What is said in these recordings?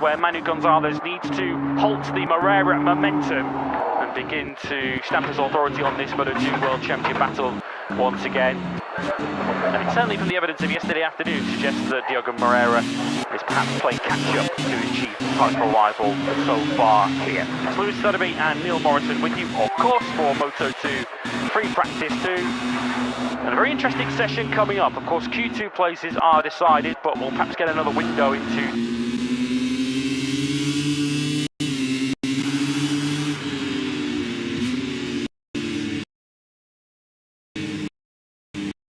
where Manu Gonzalez needs to halt the Moreira momentum and begin to stamp his authority on this Moto2 World Champion battle once again. And it's certainly from the evidence of yesterday afternoon suggests that Diogo Moreira is perhaps playing catch-up to his chief title rival so far here. It's Lewis Sotheby and Neil Morrison with you, of course, for Moto2 Prix Practice 2. And a very interesting session coming up. Of course, Q2 places are decided, but we'll perhaps get another window into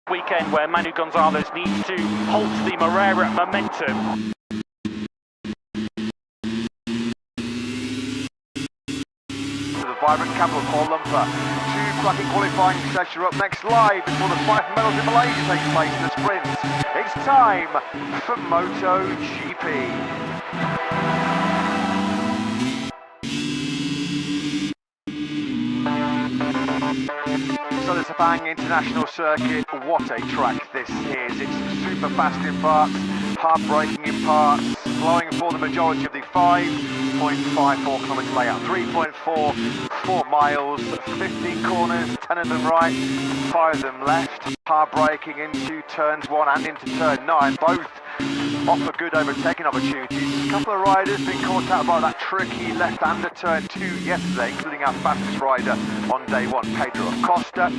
weekend where Manu Gonzalez needs to halt the Moreira momentum. The vibrant capital Kuala Lumpur. Two cracking qualifying sessions are up next live before the fight for medals in Malaysia takes place in the sprint. It's time for MotoGP. So the Sepang International Circuit, what a track this is. It's super fast in parts, heartbreaking in parts, flowing for the majority of the 5.54 kilometre layout. 3.44 miles, 15 corners, 10 of them right, 5 of them left. Heartbreaking into turns 1 and into turn 9, both offer good overtaking opportunities. A couple of riders been caught out by that tricky left-hander turn 2 yesterday, including our fastest rider on day 1, Pedro Acosta.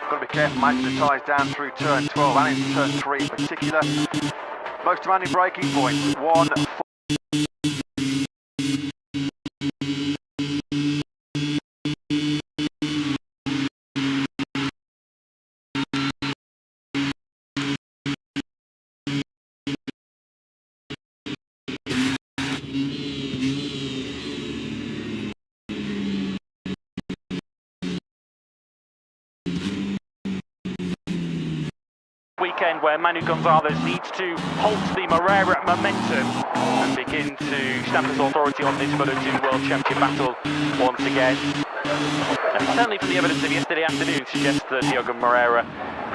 Got to be careful managing the tyres down through turn 12 and into turn 3 in particular. Most demanding braking points, 1, 4. Weekend where Manu Gonzalez needs to halt the Moreira momentum and begin to stamp his authority on this Moto2 World Champion battle once again. And certainly from the evidence of yesterday afternoon suggests that Diogo Moreira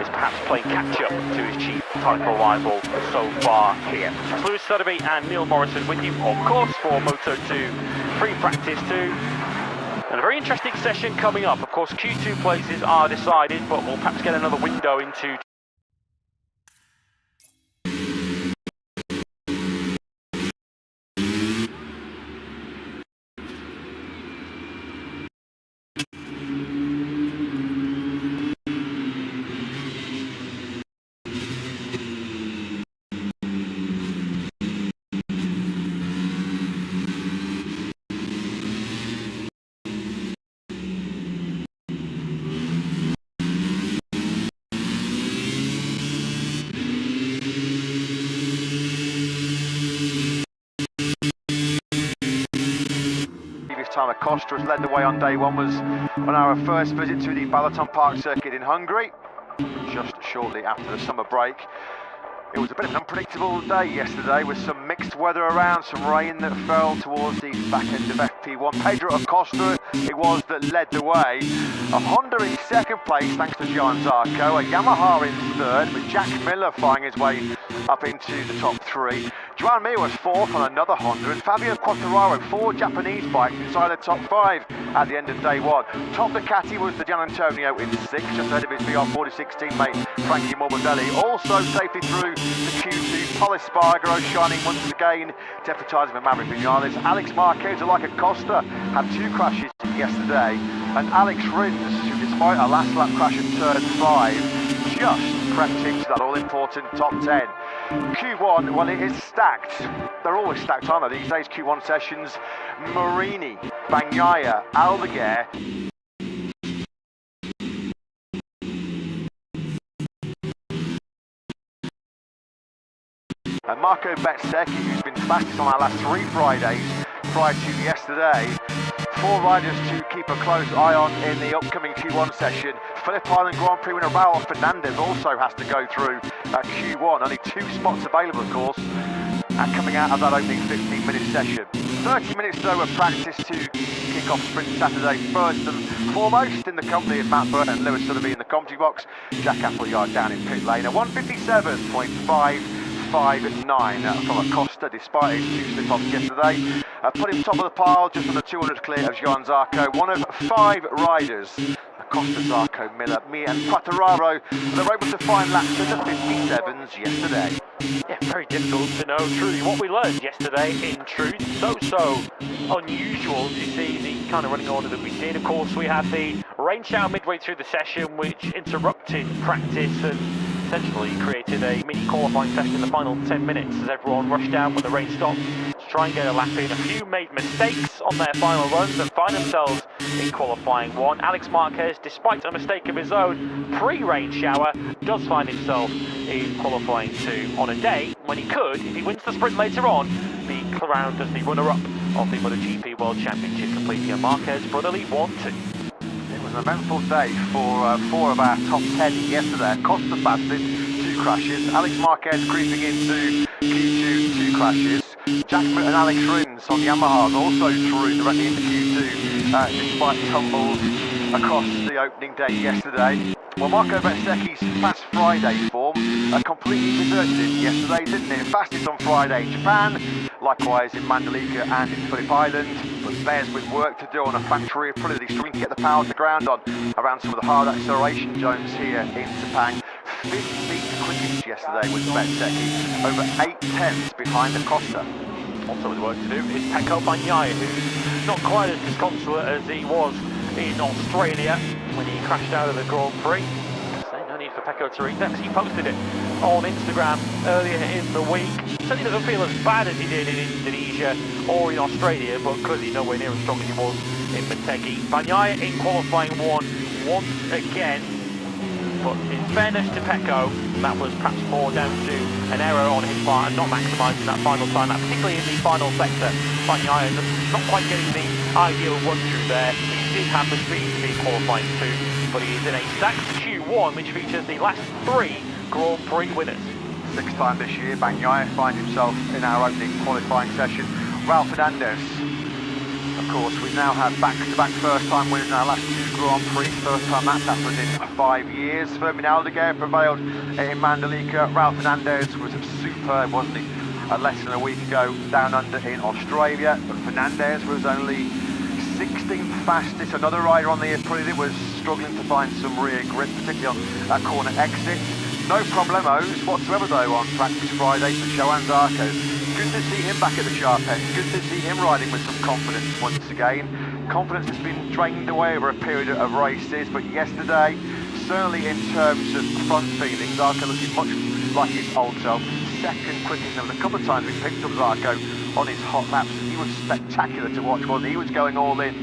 is perhaps playing catch-up to his chief title rival so far here. It's Lewis Sotheby and Neil Morrison with you, of course, for Moto2 Prix Practice 2. And a very interesting session coming up. Of course, Q2 places are decided, but we'll perhaps get another window into time Acosta has led the way on day 1 was on our first visit to the Balaton Park circuit in Hungary, just shortly after the summer break. It was a bit of an unpredictable day yesterday with some mixed weather around, some rain that fell towards the back end of FP1. Pedro Acosta, it was that led the way. A Honda in second place thanks to Gian Zarco, a Yamaha in third with Jack Miller flying his way up into the top 3. Joan Mir was 4th on another Honda, and Fabio Quartararo, 4 Japanese bikes inside the top 5 at the end of day 1. Top Ducati was the Gian Antonio in 6th, just ahead of his VR46 teammate Frankie Morbidelli. Also safely through the Q2, Pol Espargaro shining once again, deputising for Maverick Vinales. Alex Marquez, like Acosta, had 2 crashes yesterday, and Alex Rins, who despite a last lap crash at turn 5, just crept into that all-important top 10. Q1, well, it is stacked. They're always stacked, aren't they, these days, Q1 sessions. Marini, Bagnaia, Aldeguer. And Marco Bezzecchi, who's been fastest on our last 3 Fridays prior to yesterday. 4 riders to keep a close eye on in the upcoming Q1 session. Phillip Island Grand Prix winner Raul Fernandez also has to go through Q1. Only 2 spots available, of course, and coming out of that opening 15-minute session. 30 minutes though of practice to kick off Sprint Saturday. First and foremost in the company of Matt Burt and Lewis Sotheby in the commentary box. Jack Appleyard down in pit lane. A 157.5 1:05.9 from Acosta, despite his 2 slip-offs yesterday. Put him top of the pile, just under 200 clear of Johan Zarco, one of 5 riders, Acosta, Zarco, Miller, me and Quartararo, they were able to find laps in the 57s yesterday. Yeah, very difficult to know truly what we learned yesterday. In truth, so unusual to see the kind of running order that we did. Of course, we had the rain shower midway through the session, which interrupted practice and essentially created a mini qualifying session in the final 10 minutes as everyone rushed out when the rain stopped to try and get a lap in. A few made mistakes on their final runs and find themselves in qualifying 1. Alex Marquez, despite a mistake of his own pre-rain shower, does find himself in qualifying 2 on a day when he could, if he wins the sprint later on, be crowned as the runner-up of the MotoGP World Championship, completing a Marquez brotherly 1-2. It was an eventful day for 4 of our top 10 yesterday. Acosta fasted, 2 crashes. Alex Marquez creeping into Q2, 2 crashes. Jackman and Alex Rins on Yamahas also through directly into Q2, despite tumbles across the opening day yesterday. Well, Marco Bezzecchi's past Friday form completely deserted him yesterday, didn't it? Fastest on Friday in Japan, likewise in Mandalika and in Phillip Island, but bears with work to do on a factory, probably struggling to get the power to the ground on around some of the hard acceleration zones here in Sepang. 15th quickest yesterday with Bezzecchi, over 8 tenths behind Acosta. Also with work to do is Pecco Bagnaia, who's not quite as disconsolate as he was in Australia when he crashed out of the Grand Prix. So no need for Pecco to read that, because he posted it on Instagram earlier in the week. Certainly doesn't feel as bad as he did in Indonesia or in Australia, but clearly nowhere near as strong as he was in Motegi. Bagnaia in qualifying 1 once again, but in fairness to Pecco, that was perhaps more down to an error on his part and not maximising that final time, particularly in the final sector. Bagnaia not quite getting the ideal run through there. He did have the speed to be qualifying 2, but he is in a stacked Q1 which features the last 3 Grand Prix winners. 6th time this year, Bagnaia finds himself in our opening qualifying session. Ralph Fernandez, of course, we now have back-to-back first-time winners in our last 2 Grand Prix. First time that's happened in 5 years. Fermin Aldeguer prevailed in Mandalika. Ralph Fernandez was superb, wasn't he? Less than a week ago, down under in Australia. But Fernandez was only 16th fastest. Another rider on the Prix was struggling to find some rear grip, particularly on that corner exit. No problemos whatsoever though on practice Friday for Johan Zarco. Good to see him back at the sharp end. Good to see him riding with some confidence once again. Confidence has been drained away over a period of races, but yesterday, certainly in terms of front feelings, Zarco looking much like his old self. Second quickest, and a couple of times we picked up Zarco on his hot laps. He was spectacular to watch, wasn't he? He was going all in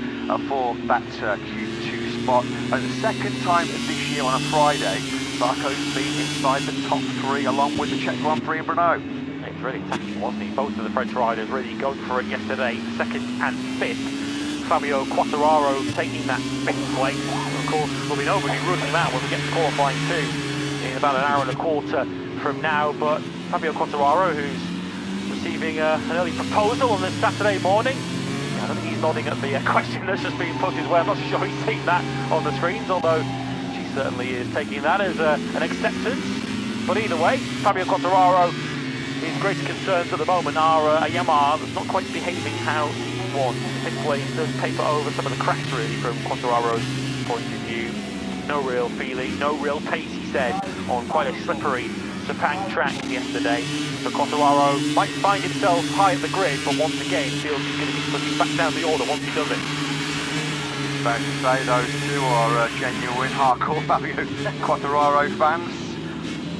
for that Q2 spot. And the second time this year on a Friday, Zarco's been inside the top 3 along with the Czech Grand Prix in Brno. He was really attacking, wasn't he? Both of the French riders really going for it yesterday, 2nd and 5th. Fabio Quartararo taking that 5th place. Of course, there'll be nobody ruling him out when we get to qualifying 2 in about an hour and a quarter from now. But Fabio Quartararo, who's receiving an early proposal on this Saturday morning. I don't think he's nodding at the question that's just been put his way. I'm not sure he's seen that on the screens, although she certainly is taking that as an acceptance. But either way, Fabio Quartararo, his greatest concerns at the moment are a Yamaha that's not quite behaving how he wants. The 5th place does paper over some of the cracks really from Quartararo's point of view. No real feeling, no real pace, he said, on quite a slippery Sepang track yesterday. So Quartararo might find himself high at the grid, but once again feels he's going to be slipping back down the order once he does it. It's fair to say those two are genuine hardcore Fabio Quartararo fans.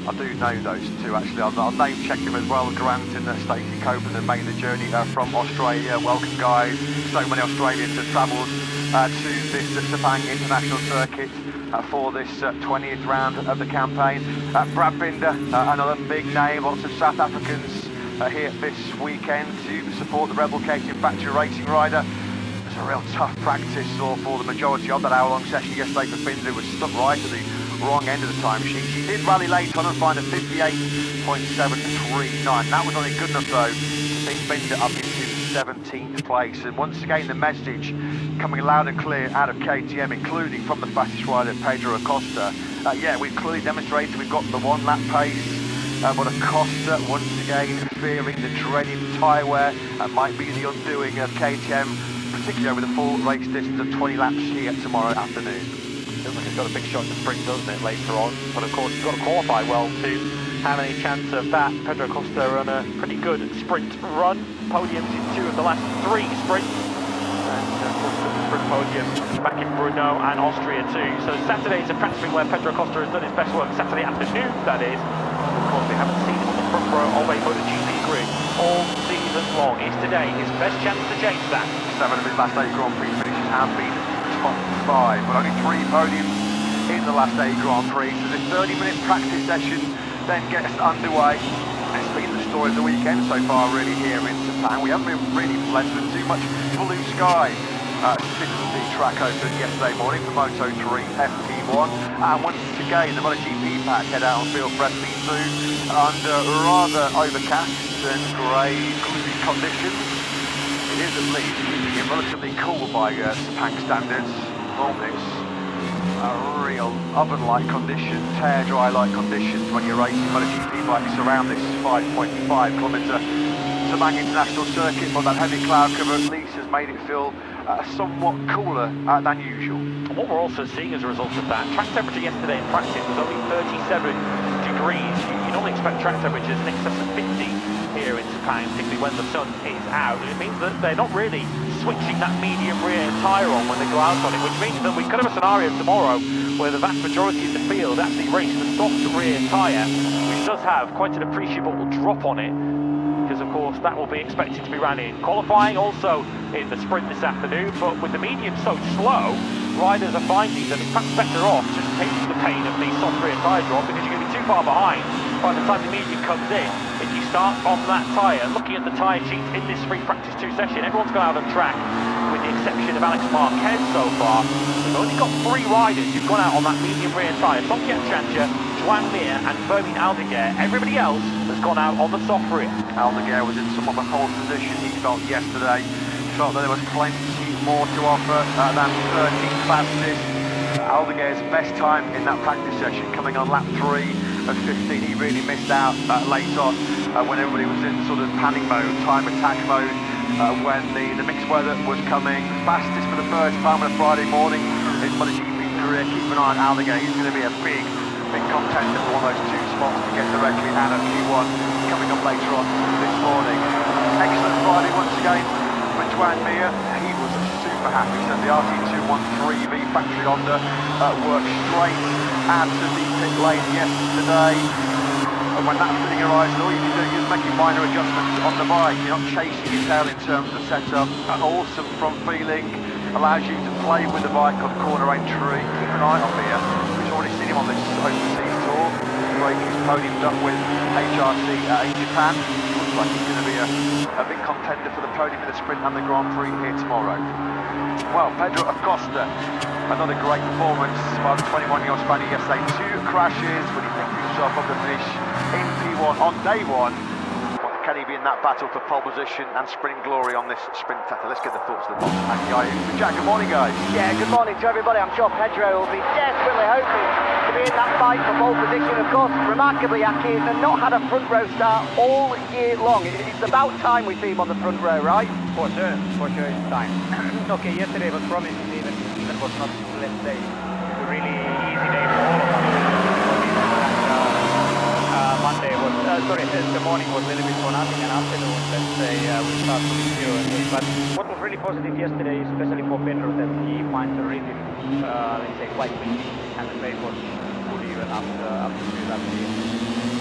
I do know those two actually. I'll name check them as well. Grant and Stacey Copeland have made the journey from Australia. Welcome guys. So many Australians have travelled to this Sepang International Circuit for this 20th round of the campaign. Brad Binder, another big name. Lots of South Africans here this weekend to support the replicating factory racing rider. It was a real tough practice for the majority of that hour-long session yesterday for Binder. Was stuck right at the wrong end of the timesheet. He did rally late on and find a 58.739. That was only good enough though to take Binder up into 17th place. And once again the message coming loud and clear out of KTM, including from the fastest rider Pedro Acosta. Yeah, we've clearly demonstrated we've got the 1 lap pace. but Acosta once again fearing the dreaded tyre wear might be the undoing of KTM, particularly over the full race distance of 20 laps here tomorrow afternoon. Feels like he's got a big shot in the sprint, doesn't it, later on? But of course, he's got to qualify well to have any chance of that. Pedro Acosta on a pretty good sprint run. Podiums in 2 of the last 3 sprints. And of course, the sprint podium back in Brno and Austria too. So Saturday's a practicing where Pedro Acosta has done his best work. Saturday afternoon, that is. Of course, we haven't seen him on the front row of a MotoGP grid all season long. Is today his best chance to change that? 7 of his last 8 Grand Prix finishes have been top 5, but only 3 podiums in the last 8 Grand Prix. So this 30-minute practice session then gets underway. It's been the story of the weekend so far, really, here in Sepang. We haven't been really blessed with too much blue sky since the track opened yesterday morning for Moto3 FP2. And once again, the MotoGP pack head out on field for FP2 under rather overcast and grey conditions. It is at least keeping it relatively cool by Sepang standards. Normally it's real oven-like conditions, tear-dry-like conditions when you're racing MotoGP bikes around this 5.5km Sepang International Circuit, but that heavy cloud cover at least has made it feel somewhat cooler than usual. And what we're also seeing as a result of that, track temperature yesterday in practice was only 37 degrees. You normally expect track temperatures in excess of 50 here in Sepang, particularly when the sun is out. And it means that they're not really switching that medium rear tyre on when the cloud's on it, which means that we could have a scenario tomorrow where the vast majority of the field actually race the soft rear tyre, which does have quite an appreciable drop on it, because of course that will be expected to be ran in qualifying, also in the sprint this afternoon. But with the medium so slow, riders are finding that it's perhaps better off just taking the pain of the soft rear tyre drop, because you're going to be too far behind by the time the medium comes in. If you start on that tyre, looking at the tyre sheet in this free practice 2 session, everyone's gone out on track with the exception of Alex Marquez so far. We've only got 3 riders who've gone out on that medium rear tyre: Songket Chancha, Joan Mir and Fermin Aldeguer. Everybody else has gone out on the soft rear. Aldeguer was in somewhat of a pole position, he felt yesterday. Felt that there was plenty more to offer than 13th fastest. Aldeguer's best time in that practice session coming on lap 3 of 15. He really missed out late on when everybody was in sort of panic mode, time attack mode, when the mixed weather was coming. Fastest for the first time on a Friday morning in MotoGP career. Keep an eye on Aldeguer. He's going to be a big contender for one of those 2 spots to get directly out of Q1 coming up later on this morning. Excellent Friday once again for Joan Mir. He was super happy. So the RT213V factory Honda worked straight out of the pit lane yesterday. And when that fitting arrives, all you're doing is making minor adjustments on the bike. You're not chasing your tail in terms of setup. An awesome front feeling, allows you to play with the bike on corner entry. Keep an eye on Mir. We've already seen him on this overseas tour. He's podiumed up with HRC in Japan. Looks like he's going to be a big contender for the podium in the sprint and the Grand Prix here tomorrow. Well, Pedro Acosta, another great performance by the 21-year-old Spaniard yesterday. 2 crashes, but he picked himself up the finish in P1 on day 1. Well, can he be in that battle for pole position and sprint glory on this sprint tackle? Let's get the thoughts of the boss. And Jack, good morning, guys. Yeah, good morning to everybody. I'm sure Pedro will be desperately hoping to be in that fight for pole position. Of course, remarkably, Aki has not had a front row start all year long. It's about time we see him on the front row, right? For sure it's time. Okay, yesterday was promising, even was not, let's say, a really easy day for all of us. Monday was, the morning was a little bit for nothing, and afternoon, let's say, we start to review. But what was really positive yesterday, especially for Pedro, that he finds a rhythm, let's say, quite quickly, and the pace was good even after 2 laps.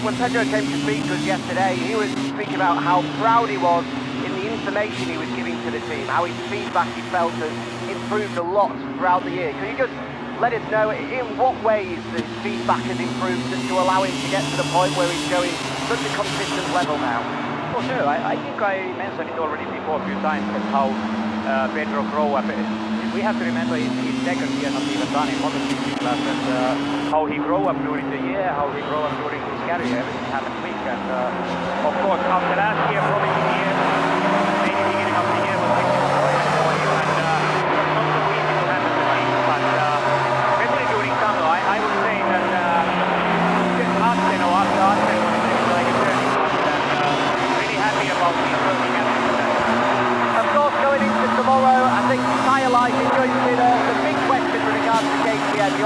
When Pedro came to speak to us yesterday, he was speaking about how proud he was in the information he was giving to the team, how his feedback he felt has improved a lot throughout the year. Can you just let us know in what ways the feedback has improved to allow him to get to the point where he's showing such a consistent level now? For sure, I think I mentioned it already before a few times, that how Pedro grew up. We have to remember his second year not even done in MotoGP class, and how he grew up during the year, how he grew up during his career, everything happened quick. And of course, after last year, probably the year, maybe beginning of the year was maybe for him, and it was not so easy to handle the team. But especially during summer, I would say that after Assen was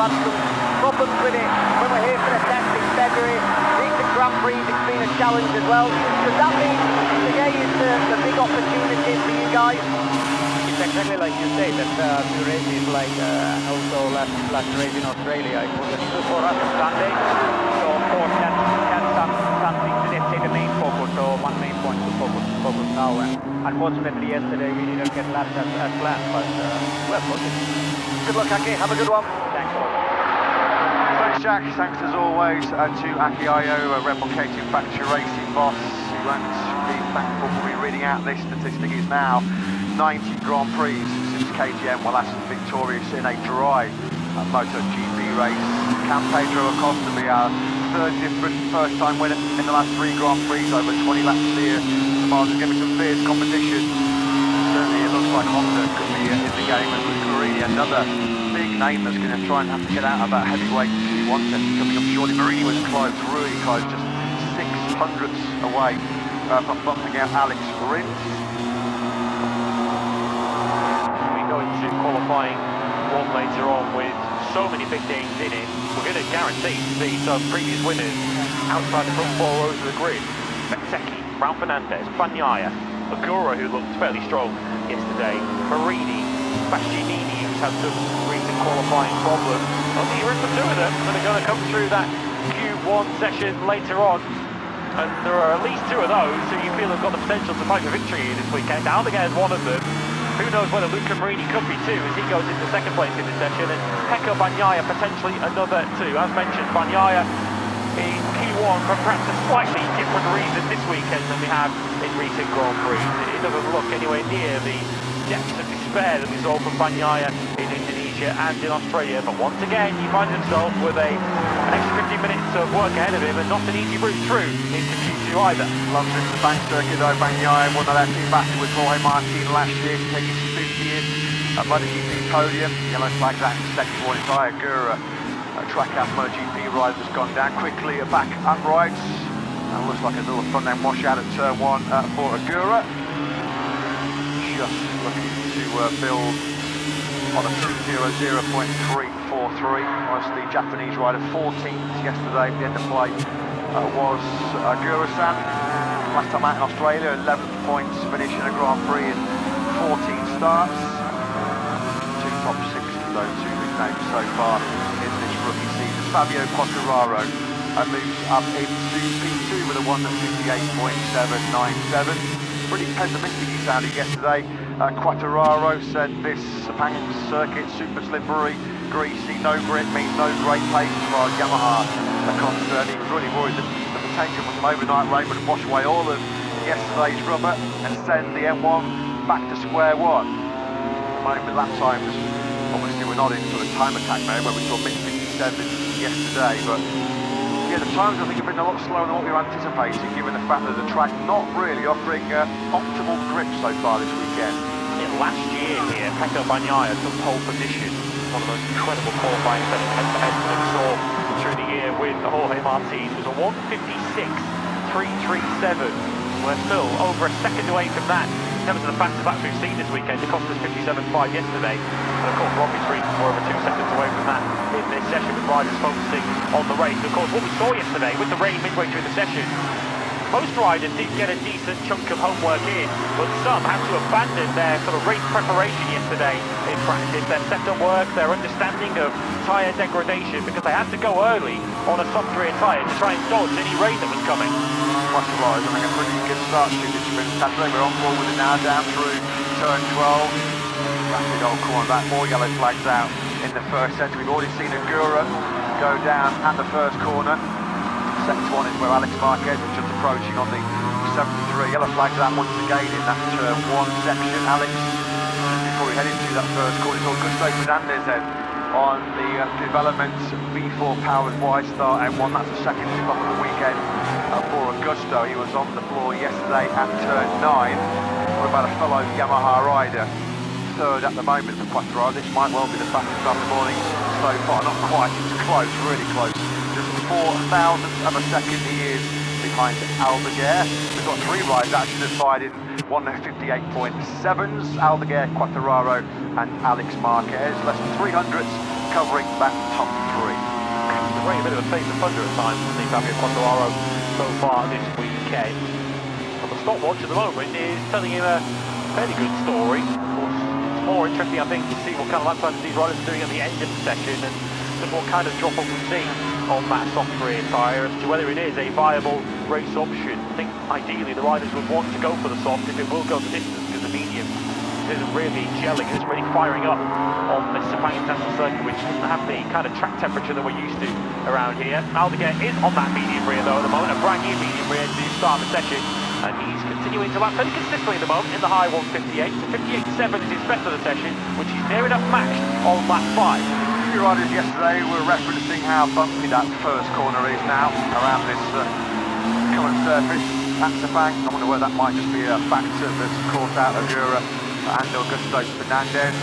had some problems with it when we're here for the test in February. Recent Grand Prix, it's been a challenge as well. Does that mean today is the big opportunity for you guys? It's exactly like you say, that few races like, and also last race in Australia, it was a new for us on Sunday. So of course that's something, let's say, the main focus, so one main point to focus now. And unfortunately yesterday we didn't get laps as planned, but we're positive. Good luck, Aki. Have a good one. Thanks a lot. Thanks, Jack. Thanks as always to Aki Ayo, a replicating factory racing boss. He won't be thankful for me reading out this statistic. Is now 90 Grand Prix since KTM were last victorious in a dry MotoGP race. Can Pedro Acosta be our third different first-time winner in the last 3 Grand Prix over 20 laps here? The Mars is going to be some fierce competition. Certainly it looks like Honda could be in the game, and with Marini, another big name that's going to try and have to get out of that heavyweight T1 session coming up shortly. Marini was close, really close, just 600ths away from bumping out Alex Rins. We go into qualifying one later on with so many big names in it. We're going to guarantee to see some previous winners outside the front 4 rows of the grid. Bezzecchi, Raul Fernandez, Bagnaia, Agura, who looked fairly strong yesterday, Marini, Bastianini, who's had some recent qualifying problems. Well, here are the 2 of them that are going to come through that Q1 session later on. And there are at least 2 of those who you feel have got the potential to fight for victory this weekend. Aldeguer is one of them. Who knows whether Luca Marini could be 2 as he goes into 2nd place in the session, and Pecco Bagnaia potentially another 2. As mentioned, Bagnaia in Q1 for perhaps a slightly different reason this weekend than we have in recent Grand Prix. It doesn't look anywhere near the depths of despair that we saw from Bagnaia in Indonesia and in Australia, but once again he finds himself with an extra 50 minutes of work ahead of him, and not an easy route through into Q2 either. Loves into the bank circuit though. Bagnaia won the left team battle with Jorge Martin last year to take his 50th at MotoGP podium. Yellow flag that in second one. It's Agura, a track out MotoGP rider, has gone down quickly at back uprights. And looks like a little front end washout at turn 1 for Agura. Just looking to build on a 2:00.343. Was the Japanese rider 14th yesterday at the end of play. Was Agura-san. Last time out in Australia, 11 points, finishing a Grand Prix in 14 starts. 2 top 6s though, 2 big names so far in this rookie season. Fabio Quartararo moves up into P2 with a 1:58.797. Pretty pessimistic he sounded yesterday. Quartararo said this Sepang circuit, super slippery, greasy, no grip means no great pace as far as Yamaha are concerned. He was really worried that the potential for some overnight rain would wash away all of yesterday's rubber and send the M1 back to square 1. The moment lap times, obviously we're not in sort of time attack mode where we saw mid-57 yesterday, but yeah, the times I think have been a lot slower than what we were anticipating, given the fact that the track not really offering optimal grip so far this weekend. Yeah, last year here, Pecco Bagnaia took pole position. One of those incredible qualifying sessions head-to-head that we saw through the year with Jorge Martin. It was a 1:56.337. We're still over a second away from that. In terms of the fastest laps we've seen this weekend, it cost us 57.5 yesterday. And of course, for obvious reasons, we're over 2 seconds away from that in this session with riders focusing on the race. And of course, what we saw yesterday with the rain midway through the session, most riders did get a decent chunk of homework in, but some had to abandon their sort of race preparation yesterday in practice, their setup work, their understanding of tyre degradation, because they had to go early on a soft rear tyre to try and dodge any rain that was coming. Quartararo having a pretty good start to this sprint Saturday. We're on board with it now, down through turn 12. Rapid old corner back, 4 yellow flags out in the first set. We've already seen Agura go down at the first corner. Second one is where Alex Marquez was just approaching on the 73. Yellow flags out once again in that turn 1 section. Alex, before we head into that first corner, it's Augusto Fernandez then on the development V4 powered Y-Star M1. That's the second tip-off of the weekend for Augusto. He was on the floor yesterday at turn 9. What about a fellow Yamaha rider? Third at the moment for Quartararo. This might well be the fastest start of the morning so far. Not quite, it's close, really close. Just 4,000ths of a second he is behind Aldeguer. We've got 3 riders actually defied in 1:58.7s. Aldeguer, Quartararo and Alex Marquez. Less than 300ths covering that top three. It's been a bit of a phase of thunder at times to see Fabio Quartararo so far this weekend. But the stopwatch at the moment is telling him a fairly good story. Of course, it's more interesting, I think, to see what kind of lap times these riders are doing at the end of the session and just what kind of drop-off we see on that soft rear tyre as to whether it is a viable race option. I think ideally the riders would want to go for the soft if it will go the distance, because the medium isn't really gelling, it's really firing up on this Sepang International Circuit, which doesn't have the kind of track temperature that we're used to around here. Aldeguer is on that medium rear though at the moment, a brand new medium rear to start the session, and he's continuing to lap fairly consistently at the moment in the high 158. 58.7 is his best of the session, which he's near enough matched on lap 5. A few riders yesterday were referencing how bumpy that first corner is now around this current surface at Sepang. I wonder whether that might just be a factor that's caught out Agura and Augusto Fernandez.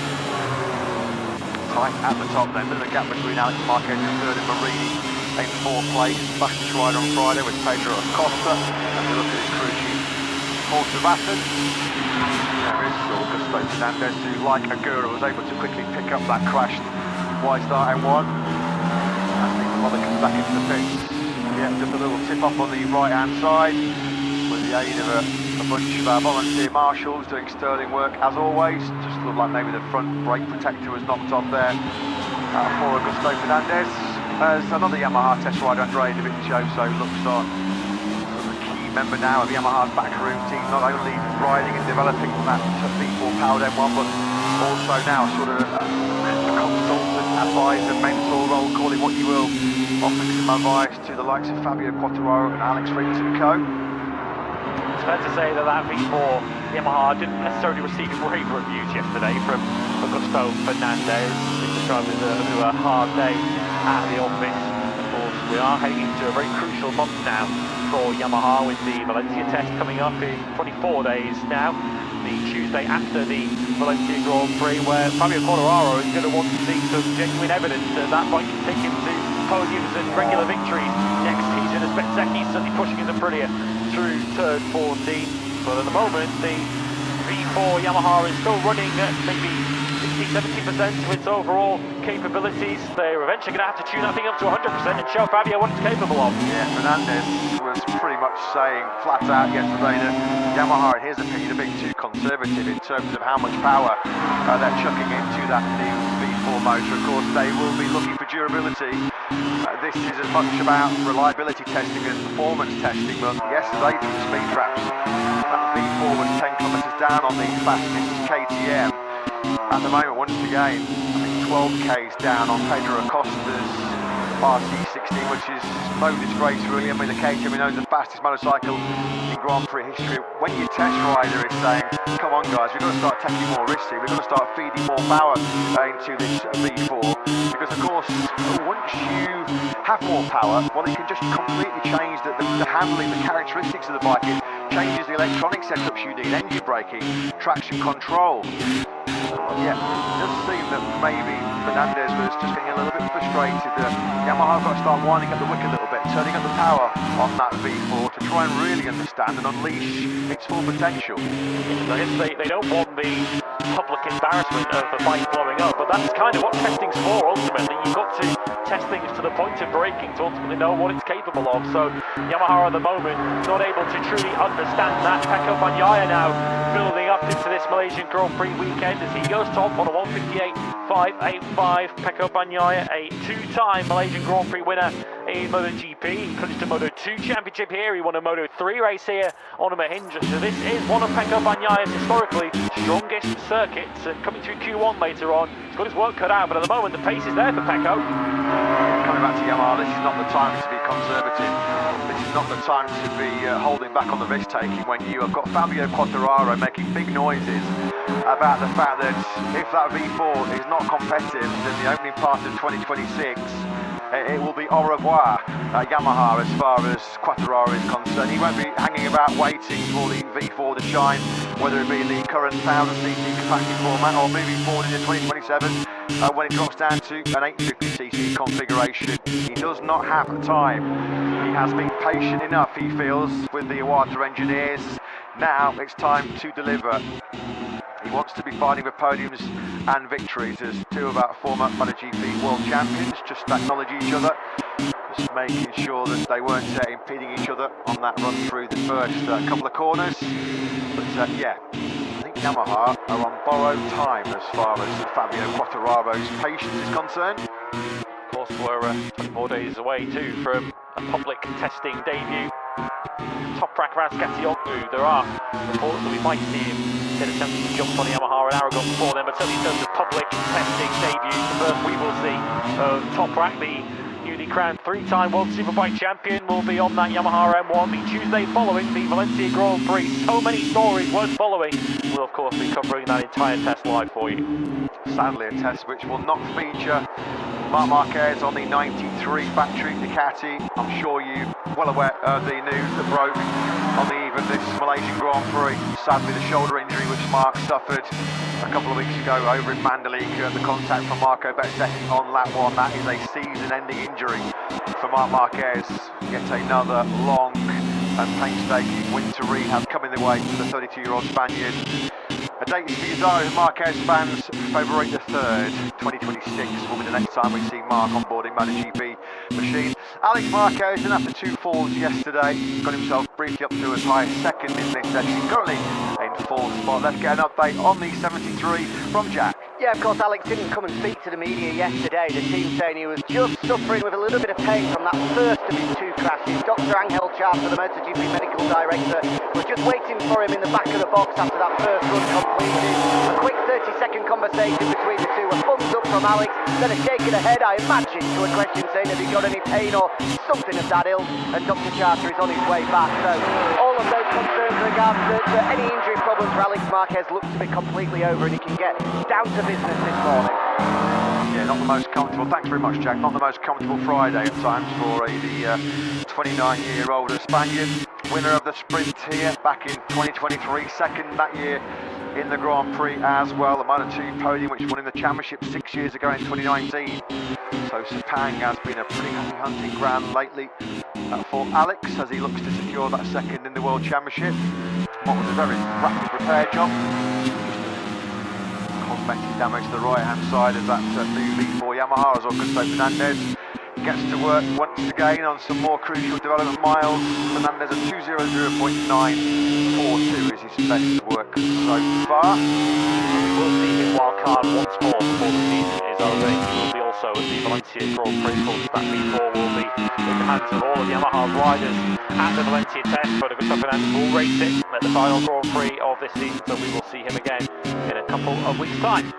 Tight at the top then, bit of a gap between Alex Marquez in third and Marini in fourth place. Fastest rider on Friday was Pedro Acosta. And we look at his crew chief, Paul Sabaton. There is Augusto Fernandez, who, like Agura, was able to quickly pick up that crashed wide start M1. As Nick Mother comes back into the pits. Yeah, just a little tip off on the right hand side with the aid of a bunch of our volunteer marshals doing sterling work as always. Just looked like maybe the front brake protector was knocked off there for Augusto Fernandez. As another Yamaha test rider, Andrea Dovizioso, looks on as a key member now of Yamaha's backroom team, not only riding and developing that V4 powered M1, but also now sort of a consultant, advisor, mentor role, call it what you will, offering some advice to the likes of Fabio Quartararo and Alex Rins and co. It's fair to say that V4 Yamaha didn't necessarily receive rave reviews yesterday from Augusto Fernandez. He described it as a hard day at the office. Of course, we are heading into a very crucial month now for Yamaha, with the Valencia test coming up in 24 days now. The Tuesday after the Valencia Grand Prix, where Fabio Quartararo is going to want to see some genuine evidence that that bike can take him to podiums and regular victories next season. As Bezzecchi's certainly pushing in the Prix through turn 14, but at the moment the V4 Yamaha is still running at maybe 60-70% of its overall capabilities. They're eventually going to have to tune that thing up to 100% and show Fabio what it's capable of. Yeah, Fernandez was pretty much saying flat out yesterday that Yamaha, in his opinion, are being too conservative in terms of how much power they're chucking into that new V4 motor. Of course, they will be looking for durability. This is as much about reliability testing as performance testing, but yesterday through the speed traps, that V4 was 10 kilometres down on the fastest KTM. At the moment, once again, I think 12 Ks down on Pedro Acosta's RC16, which is no disgrace really. I mean, the KTM, we know, is the fastest motorcycle in Grand Prix history. When your test rider is saying, come on guys, we've got to start taking more risks here, we've got to start feeding more power into this V4, because of course, once you have more power, well, it can just completely change the handling, the characteristics of the bike. It changes the electronic setups you need, engine braking, traction control. Yeah, it does seem that maybe Fernandez was just getting a little bit frustrated that Yamaha have got to start winding up the wick a little bit, turning up the power on that V4 to try and really understand and unleash its full potential. I guess they don't want the public embarrassment of the bike blowing up, but that's kind of what testing's for ultimately. You've got to test things to the point of braking to ultimately know what it's capable of. So Yamaha at the moment not able to truly understand that. Pecco Bagnaia now building up into this Malaysian Grand Prix weekend as he goes top on a 158.585. Pecco Bagnaia, a two-time Malaysian Grand Prix winner in MotoGP. He clinched a Moto2 championship here. He won a Moto3 race here on a Mahindra. So this is one of Pecco Bagnaia's historically strongest circuits, and coming through Q1 later on, he's got his work cut out, but at the moment the pace is there for Pecco. Coming back to Yamaha, this is not the time to be conservative. This is not the time to be holding back on the risk taking when you have got Fabio Quartararo making big noises about the fact that if that V4 is not competitive in the opening part of 2026, it will be au revoir Yamaha as far as Quartararo is concerned. He won't be hanging about waiting for the V4 to shine, whether it be in the current 1000cc capacity format or moving forward into 2027 when it drops down to an 850cc configuration. He does not have the time. He has been patient enough, he feels, with the Iwata engineers. Now it's time to deliver. He wants to be fighting for podiums and victories as two of our former MotoGP world champions just acknowledge each other, just making sure that they weren't impeding each other on that run through the first couple of corners. But yeah, I think Yamaha are on borrowed time as far as Fabio Quartararo's patience is concerned. Of course, we're 20 more days away too from a public testing debut. Toprak Razgatlioglu, there are reports that we might see him get a chance to jump on the Yamaha an hour ago before then, but certainly in terms of public testing debut, the first we will see of Toprak, the newly crowned three-time World Superbike champion, will be on that Yamaha M1 the Tuesday following the Valencia Grand Prix. So many stories worth following. We'll of course be covering that entire test live for you. Sadly, a test which will not feature Marc Marquez on the 93 factory Ducati. I'm sure you're well aware of the news that broke on the eve of this Malaysian Grand Prix. Sadly, the shoulder injury which Marc suffered a couple of weeks ago over in Mandalika, the contact from Marco Bezzecchi on lap 1, that is a season-ending injury for Marc Marquez. Yet another long and painstaking winter rehab coming the way for the 32-year-old Spaniard. A date for you diary, Marquez fans, February the 3rd, 2026 will be the next time we see Marc on board a MotoGP machine. Alex Marquez, and after two falls yesterday, got himself briefly up to as high as second in this session, currently in fourth spot. Let's get an update on the 73 from Jack. Yeah, of course, Alex didn't come and speak to the media yesterday. The team saying he was just suffering with a little bit of pain from that first of his two crashes. Dr. Untitled Chapter, the MotoGP medical director, was just waiting for him in the back of the box after that first run completed. A quick 30-second conversation between the two, a thumbs up from Alex, then a shake of the head, I imagine, to a question saying, have you got any pain or something of that ilk? And Dr. Charter is on his way back. So all of those concerns regards to any injury problems for Alex Marquez looks to be completely over, and he can get down to business this morning. Yeah, not the most comfortable. Thanks very much, Jack. Not the most comfortable Friday at times for the 29-year-old Spaniard, winner of the sprint here back in 2023, second that year in the Grand Prix as well. The Moto2 podium, which won in the championship 6 years ago in 2019. So Sepang has been a pretty hunting ground lately for Alex as he looks to secure that second in the World Championship. What was a very rapid repair job. Cosmetic damage to the right-hand side of that new V4 Yamaha as Augusto Fernandez gets to work once again on some more crucial development miles. Fernandez at 2:00.942 is his best work so far. We'll see him wildcard once more before the season is over. He will be also at the Valencia Grand Prix. That V4 will be in the hands of all of Yamaha's riders at the Valencia test, but Augusto Fernandez will race it at the final Grand Prix of this season, so we will see him again in a couple of weeks' time.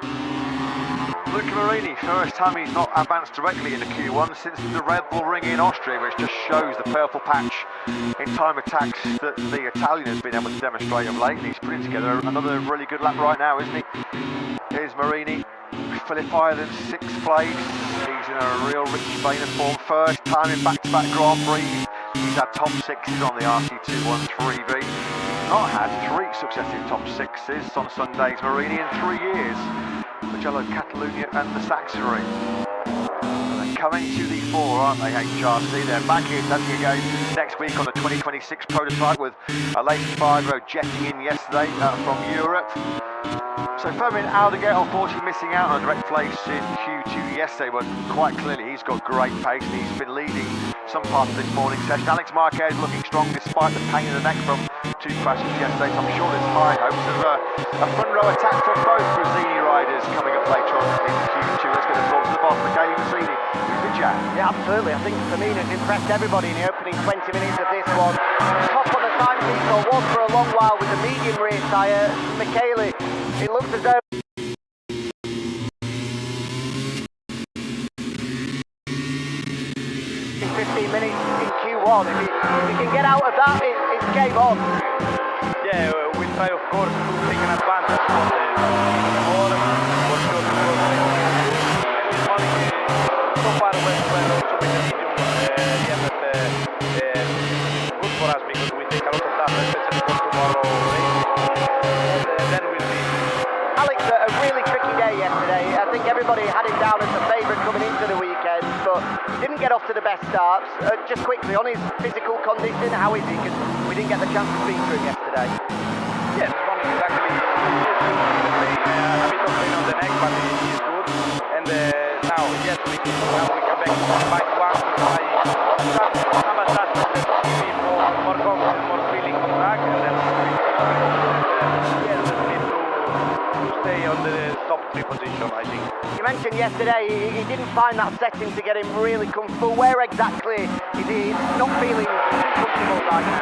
Luca Marini, first time he's not advanced directly into Q1 since the Red Bull Ring in Austria, which just shows the purple patch in time attacks that the Italian has been able to demonstrate of late. He's putting together another really good lap right now, isn't he? Here's Marini, Phillip Island, 6th place. He's in a real rich vein of form. First time in back-to-back Grand Prix. He's had top 6s on the RC213V. Not had 3 successive top 6s on Sundays, Marini, in 3 years. Mugello, Catalunya and the Saxony. They're coming to the 4, aren't they, HRC? They're back here testing again next week on the 2026 prototype with a late 5-row jetting in yesterday from Europe. So Fermin Aldeguer, unfortunately missing out on a direct place in Q2 yesterday, but quite clearly he's got great pace and he's been leading some part of this morning's session. Alex Marquez looking strong despite the pain in the neck from 2 crashes yesterday, so I'm sure there's high hopes of a front row attack from both Brazini riders coming up later on in Q2. Let's get the thoughts of the boss, Michele Brazini. Jack. Yeah, absolutely. I think Fermin has impressed everybody in the opening 20 minutes of this one. Top on the time sheet, or was for a long while with the medium rear tyre. Michele, it looks as though 15 minutes in Q1. If he can get out of that, it's game on. Yeah, we try of course to take an advantage of the more for sure so far we're also with the medium good for us because we take a lot of time, especially for tomorrow race. And then we'll be Alex, a really tricky day yesterday. I think everybody had him down as the favourite coming into the weekend, but didn't get off to the best starts. Just quickly, on his physical condition, how is he? Because we didn't get the chance to speak to him yesterday. yes, one is actually Now we come back to fight one. Some adjustments that give me more confidence, more feeling on track, and then need to stay on the top 3 position, I think. You mentioned yesterday he didn't find that setting to get him really comfortable. Where exactly is he not feeling too comfortable right now?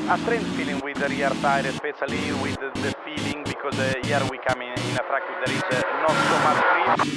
A strange feeling with the rear tire, especially with the feeling, because here we come in a track there is not so much grip.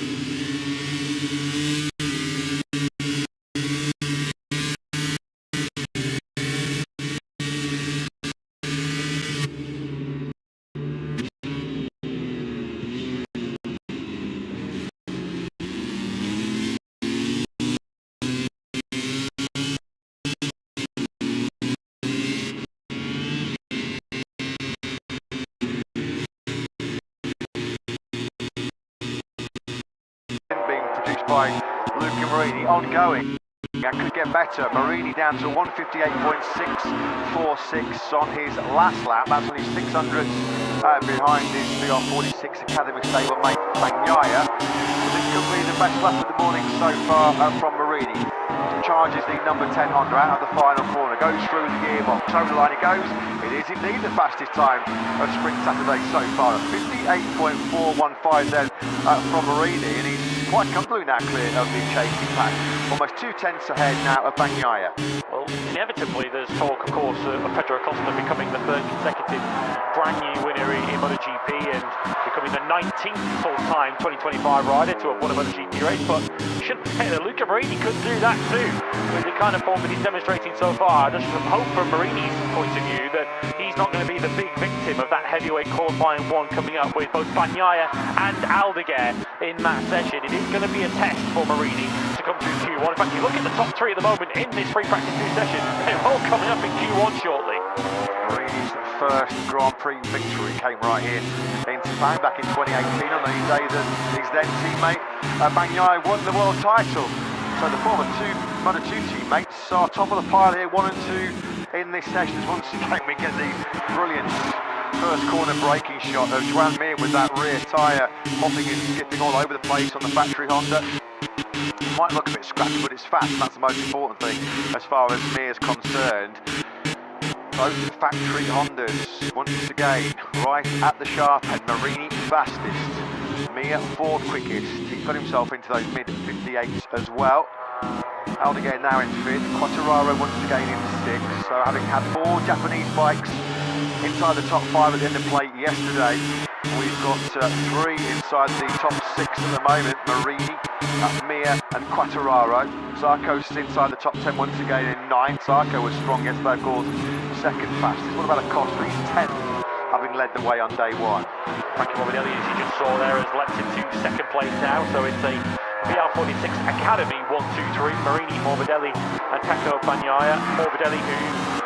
By Luca Marini, ongoing, and could get better. Marini down to 158.646 on his last lap. That's only 600 behind his VR46 Academy stable mate Bagnaia. This could be the best lap of the morning so far from Marini. Charges the number 10 Honda out of the final corner, goes through the gearbox, over the line it goes. It is indeed the fastest time of Sprint Saturday so far, 58.415 then from Marini, and he's quite comfortably now clear of the chasing pack. Almost 2 tenths ahead now of Bagnaia. Well, inevitably there's talk, of course, of Pedro Acosta becoming the 3rd consecutive brand new winner in MotoGP and becoming the 19th full-time 2025 rider to have won a MotoGP race, but you shouldn't forget that Luca Marini could do that too, with the kind of form that he's demonstrating so far. There's some hope from Marini's point of view that he's not going to be the big victim of that heavyweight qualifying one coming up with both Bagnaia and Aldeguer in that session. It is going to be a test for Marini to come through Q1. In fact, you look at the top 3 at the moment in this free practice 2 session, they're all coming up in Q1 shortly. Marini's first Grand Prix victory came right here in Sepang back in 2018 on the day that his then teammate Bagnaia won the world title. So the former Moto2 teammates are top of the pile here, 1 and 2 in this session. Once again we get the brilliant first corner braking shot of Joan Mir with that rear tyre hopping and skipping all over the place on the factory Honda. It might look a bit scratchy, but it's fast, and that's the most important thing as far as Mir's concerned. Both factory Hondas once again right at the sharp end. Marini fastest, Mir 4th quickest. He got himself into those mid 58s as well. Aldeguer now in 5th, Quattararo once again in 6th. So having had 4 Japanese bikes inside the top 5 at the end of play yesterday, we've got 3 inside the top 6 at the moment. Marini, Mir and Quattararo. Zarco's inside the top 10 once again in 9th. Zarco was strong yesterday, of course, 2nd fastest. What about Acosta? He's 10th, having led the way on day 1. Frankie Morbidelli, as you just saw there, has leapt into 2nd place now, so it's a VR46 Academy 1, 2, 3, Marini, Morbidelli and Pecco Bagnaia. Morbidelli, who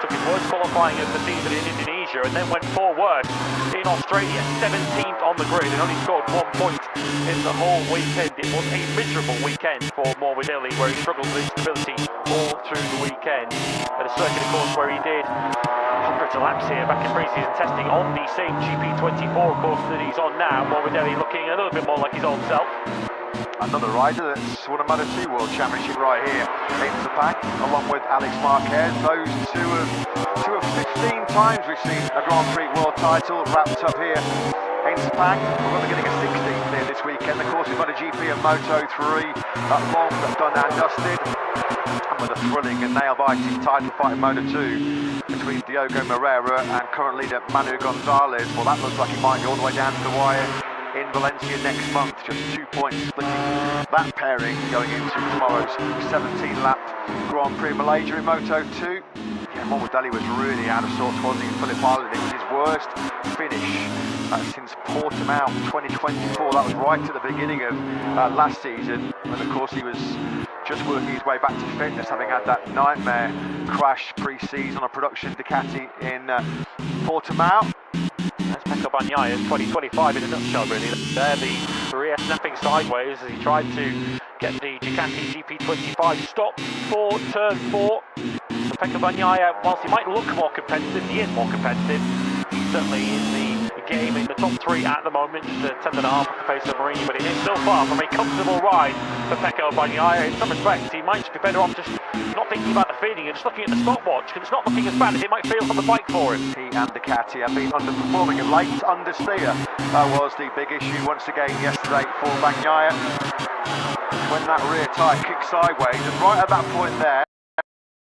took his worst qualifying of the season in Indonesia and then went 4 worst in Australia, 17th on the grid and only scored 1 point in the whole weekend. It was a miserable weekend for Morbidelli, where he struggled with instability all through the weekend. At a circuit, of course, where he did hundreds of laps here back in pre-season testing on the same GP24 course that he's on now. Morbidelli looking a little bit more like his old self. Another rider that's won a Moto2 World Championship right here in Sepang, along with Alex Marquez. Those two of 15 times we've seen a Grand Prix World title wrapped up here in Sepang. We're going to be getting a 16th here this weekend. Of course, we've got a GP and Moto3 long done and dusted. And with a thrilling and nail-biting title fight in Moto2 between Diogo Moreira and current leader Manu Gonzalez. Well, that looks like it might go all the way down to the wire in Valencia next month. Just 2 points splitting that pairing going into tomorrow's 17-lap Grand Prix Malaysia in Moto2. Yeah, Morbidelli was really out of sorts, wasn't he? Philip Island, it was his worst finish since Portimao 2024. That was right at the beginning of last season, and of course he was just working his way back to fitness, having had that nightmare crash pre-season on a production Ducati in Portimao. That's Pecco Bagnaia's 2025 in a nutshell, really. There, the rear snapping sideways as he tried to get the Ducati GP25 stop for turn 4. So Pecco Bagnaia, whilst he might look more competitive, he is more competitive. He's certainly in the game in the top three at the moment, just a tenth and a half off the pace of Marini, but it is still far from a comfortable ride for Pecco Bagnaia. In some respects, he might just be better off just not thinking about the feeding and just looking at the stopwatch, because it's not looking as bad as it might feel on the bike for him. He and Ducati have been underperforming of late. Understeer was the big issue once again yesterday for Bagnaia. When that rear tyre kicks sideways, and right at that point there,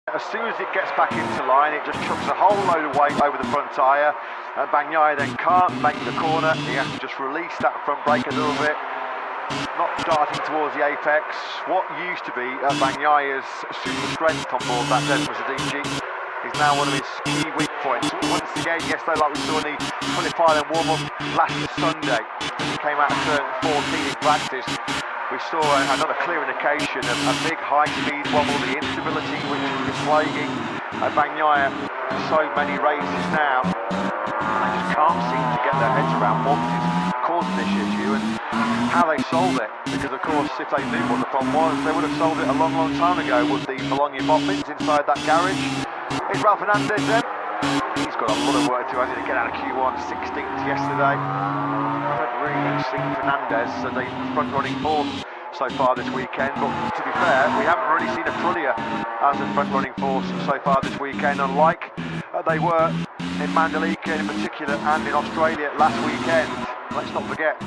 as soon as it gets back into line, it just chucks a whole load of weight over the front tyre, and Bagnaia then can't make the corner. He has to just release that front brake a little bit, not darting towards the apex. What used to be Bagnaia's super strength on board that Desmos Adichie is now one of his key weak points. Once again yesterday, like we saw in the qualifying warm up last Sunday, he came out of turn 14 in practice. We saw another clear indication of a big high-speed wobble, the instability which has been plaguing Bagnaia so many races now. They just can't seem to get their heads around what is causing this issue and how they solve it. Because of course, if they knew what the problem was, they would have solved it a long, long time ago with the Bologna bobbins inside that garage. Here's Ralph Hernandez then. He's got a lot of work to do. He had to get out of Q1 16th yesterday. I haven't really seen Fernandez as a front-running force so far this weekend, but to be fair, we haven't really seen Aprilia as a front-running force so far this weekend, unlike they were in Mandalika in particular and in Australia last weekend. Let's not forget,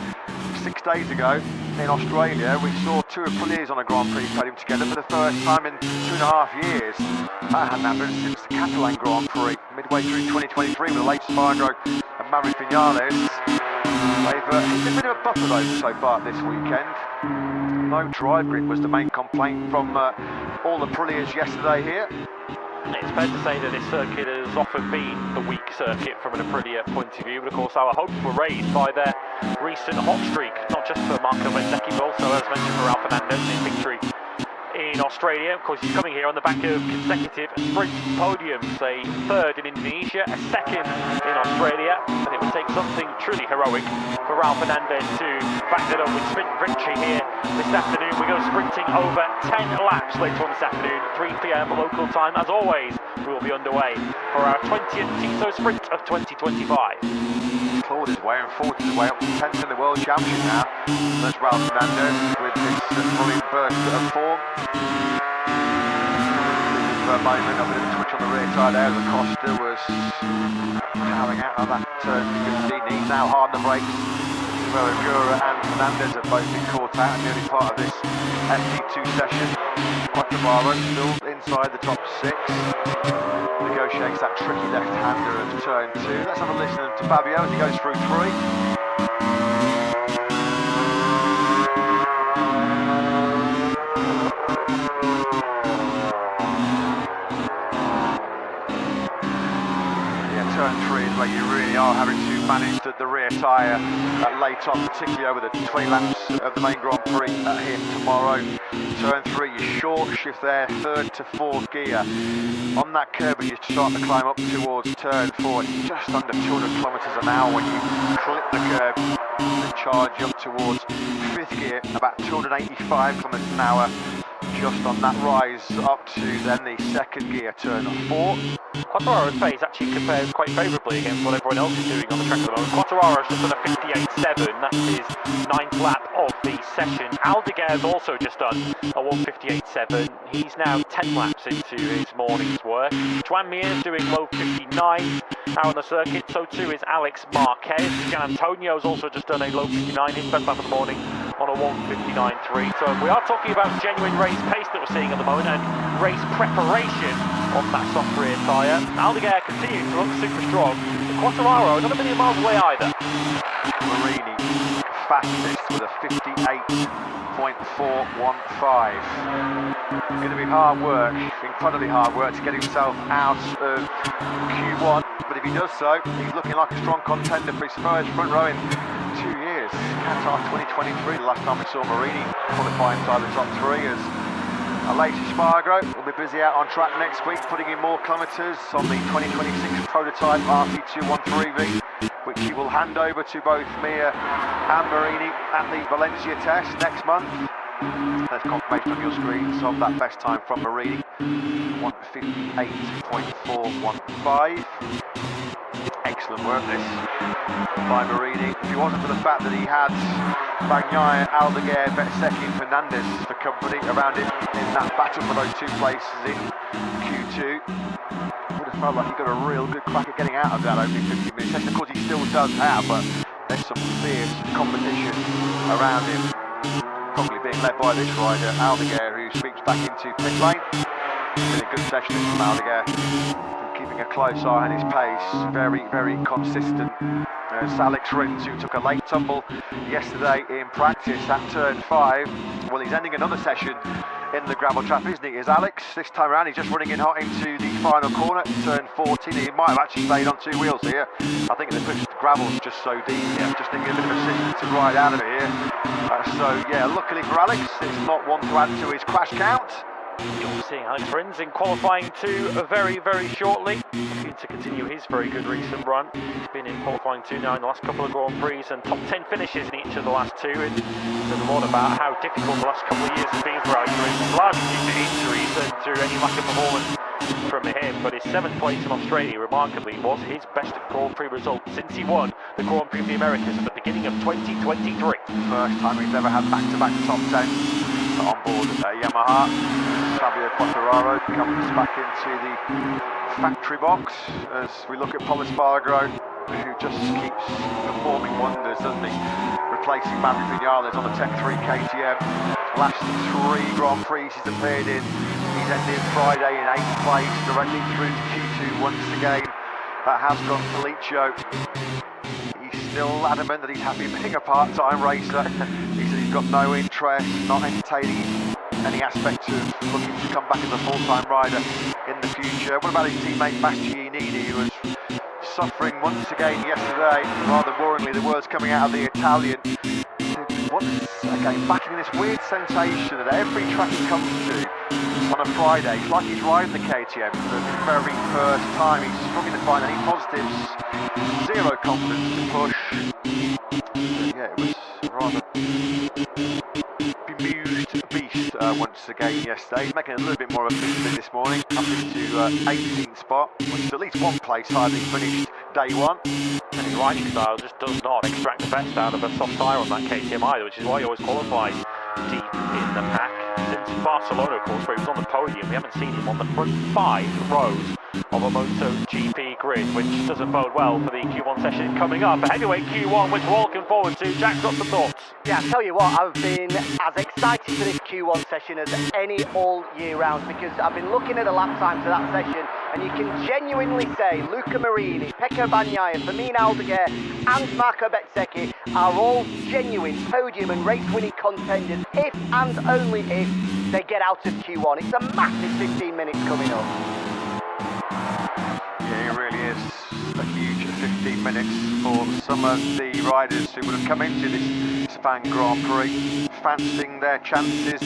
6 days ago in Australia, we saw two Aprilias on a Grand Prix podium together for the first time in 2.5 years. That hadn't happened since the Catalan Grand Prix, midway through 2023, with the late Spargo and Maverick Vinales. It's a bit of a buffer though so far this weekend. No drive grip was the main complaint from all the Aprilias yesterday here. It's fair to say that this circuit has often been the weak circuit from an Aprilia point of view, but of course our hopes were raised by their recent hot streak, not just for Marco Bezzecchi, but also, as mentioned, for Ralph Hernandez, in victory in Australia. Of course, he's coming here on the back of consecutive sprint podiums, a third in Indonesia, a second in Australia, and it would take something truly heroic for Ralph Hernandez to back that up with sprint victory here this afternoon. We go sprinting over 10 laps later on this afternoon, 3 p.m. local time. As always, we will be underway for our 20th Tissot sprint of 2025. Clawed his way and fought his way up to 10th in the World Championship now. There's Ralph Hernandez with his brilliant burst of form. For a moment, a bit of a twitch on the rear tyre there. The Costa was powering out of that turn 15. He's now hard on the brakes. Agura and Fernandez have both been caught out in the early part of this FP2 session. Quattraro still inside the top 6. Negotiates that tricky left-hander of turn 2. Let's have a listen to Fabio as he goes through 3. Turn 3 is where you really are having to manage the rear tyre late on, particularly over the 20 laps of the main Grand Prix here tomorrow. Turn 3, you short shift there, 3rd to 4th gear. On that curve, when you start to climb up towards turn 4, it's just under 200 kilometres an hour when you clip the curve and charge up towards 5th gear, about 285 kilometres an hour. Just on that rise up to then the 2nd gear, turn 4. Quattraro's pace actually compares quite favourably against what everyone else is doing on the track at the moment. Quattraro's just done a 58.7, that's his 9th lap of the session. Aldeguer's also just done a 158.7. He's now 10 laps into his morning's work. Joan Mir's doing low 59 out on the circuit, so too is Alex Marquez. Gian Antonio's also just done a low 59, his best lap of the morning on a 159.3. So we are talking about genuine race pace that we're seeing at the moment and race preparation on that soft rear tyre. Aldeguer continues to look super strong. Quattraro not a million miles away either. Marini fastest with a 58.415. Going to be hard work, incredibly hard work to get himself out of Q1, but if he does so, he's looking like a strong contender for his first front row in 2 years. Qatar 2023, the last time we saw Marini qualifying inside the top 3 as Aleix Espargaro will be busy out on track next week, putting in more kilometres on the 2026 prototype RP213V, which he will hand over to both Mir and Marini at the Valencia test next month. There's confirmation on your screens of that best time from Marini, 158.415. Excellent work this by Marini, if it wasn't for the fact that he had Bagnaia, Aldeguer, Bezzecchi and Fernandez for company around him in that battle for those 2 places in Q2. Would have felt like he got a real good crack at getting out of that opening 50 minutes. And of course he still does have, but there's some fierce competition around him. Probably being led by this rider, Aldeguer, who sweeps back into pit lane. Been a good session from Aldeguer, keeping a close eye on his pace, very, very consistent. There's Alex Rins, who took a late tumble yesterday in practice at turn 5. Well, he's ending another session in the gravel trap, isn't he? Is Alex this time around? He's just running in hot into the final corner, turn 14. He might have actually stayed on 2 wheels here. I think the gravel's just so deep. Yeah, just thinking a bit of assistance to ride out of it here. So yeah, luckily for Alex, it's not one to add to his crash count. You'll be seeing Alex Rins in qualifying 2 very, very shortly. Looking to continue his very good recent run. He's been in qualifying 2 now in the last couple of Grand Prix and top 10 finishes in each of the last 2. It says a lot about how difficult the last couple of years has been for Alex Rins, largely due to injuries and through any lack of performance from him. But his 7th place in Australia, remarkably, was his best Grand Prix result since he won the Grand Prix of the Americas at the beginning of 2023. First time he's ever had back-to-back top 10s on board Yamaha. Fabio Quartararo comes back into the factory box as we look at Paul Espargaro, who just keeps performing wonders, doesn't he? Replacing Maverick Vinales on the Tech 3 KTM. Last 3 Grand Prix he's appeared in. He's ended Friday in 8th place, directly through to Q2 once again. That has gone Felicio. He's still adamant that he's happy being a part-time racer. He said he's got no interest, not entertaining any aspect of looking to come back as a full-time rider in the future. What about his teammate Bastianini, who was suffering once again yesterday? Rather worryingly, the words coming out of the Italian. Once again, back in this weird sensation that every track he comes to on a Friday, it's like he's riding the KTM for the very first time. He's struggling to find any positives, 0 confidence to push. Yeah, it was rather bemused beast once again yesterday. He's making a little bit more of a fist of it this morning, up into 18th spot, which is at least 1 place higher than he finished day 1. And his riding style just does not extract the best out of a soft tyre on that KTM either, which is why he always qualifies deep in the pack. Since Barcelona, of course, where he was on the podium, we haven't seen him on the front 5 rows of a MotoGP grid, which doesn't bode well for the Q1 session coming up. A heavyweight Q1, which we're all looking forward to. Jack's got some thoughts. Yeah, I tell you what, I've been as excited for this Q1 session as any all year round, because I've been looking at the lap times for that session, and you can genuinely say Luca Marini, Pecco Bagnaia, Fermin Aldeguer and Marco Bezzecchi are all genuine podium and race-winning contenders if and only if they get out of Q1. It's a massive 15 minutes coming up. Yeah, it really is a huge 15 minutes for some of the riders who would have come into this Sepang Grand Prix fancying their chances.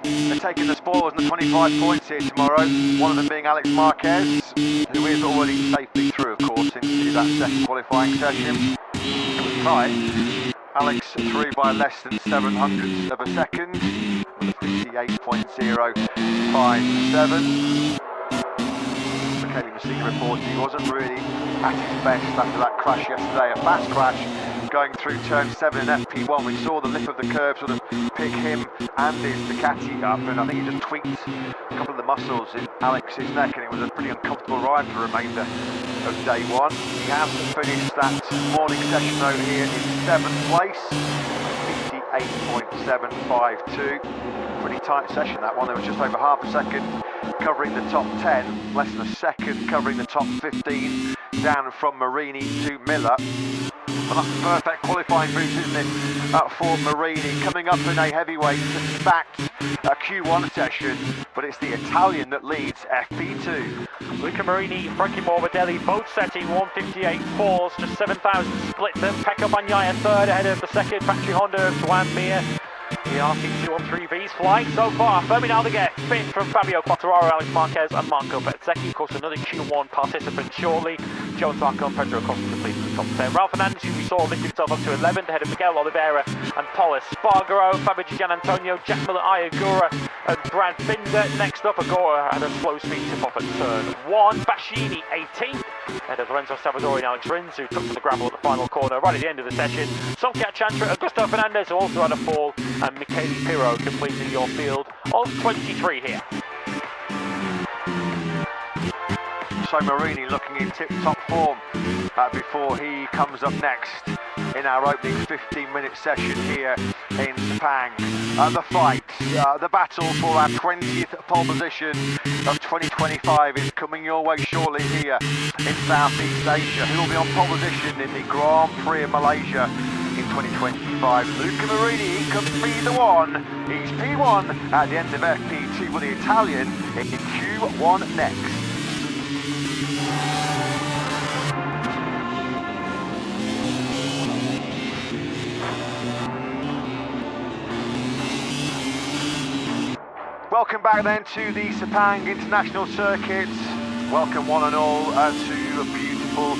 They're taking the spoils and the 25 points here tomorrow, one of them being Alex Marquez, who is already safely through, of course, into that 2nd qualifying session. It was tight. Alex through by less than 700ths of a second, with a 58.057. Kelly Messina reported he wasn't really at his best after that crash yesterday, a fast crash going through turn 7 in FP1. We saw the lip of the curve sort of pick him and his Ducati up, and I think he just tweaked a couple of the muscles in Alex's neck, and it was a pretty uncomfortable ride for the remainder of day 1. He has finished that morning session over here in 7th place, 58.752. Pretty tight session, that one. There was just over half a second covering the top 10, less than a second covering the top 15, down from Marini to Miller. But that's a perfect qualifying boost, isn't it, for Marini, coming up in a heavyweight stacked Q1 session, but it's the Italian that leads FP2. Luca Marini, Frankie Morbidelli, both setting 158.4s, just 7,000 split them. Pecco Bagnaia 3rd ahead of the 2nd factory Honda of Juan Mir. The RT213V's flying so far. Fermin Aldeguer 5th from Fabio Quartararo, Alex Marquez and Marco Bezzecchi. Of course, another Q1 participant shortly. Joe Zarco and Pedro Acosta completed top 10. Ralph Fernandez, who we saw lifted himself up to 11th ahead of Miguel Oliveira and Paul Espargaro. Fabio Gian Antonio, Jack Miller, Ayagura and Brad Binder. Next up, Agora had a slow speed tip off at turn 1. Baschini 18th ahead of Lorenzo Salvadori and Alex Rins, who took to the gravel at the final corner right at the end of the session. Solskjaer Chantra, Augusto Fernandez, who also had a fall, and Michele Pirro completing your field of 23 here. So Marini looking in tip-top form before he comes up next in our opening 15-minute session here in Sepang. The fight, the battle for our 20th pole position of 2025 is coming your way shortly here in Southeast Asia. Who will be on pole position in the Grand Prix of Malaysia in 2025? Luca Marini, he could be the one. He's P1 at the end of FP2 with the Italian in Q1 next. Welcome back then to the Sepang International Circuit. Welcome one and all to beautiful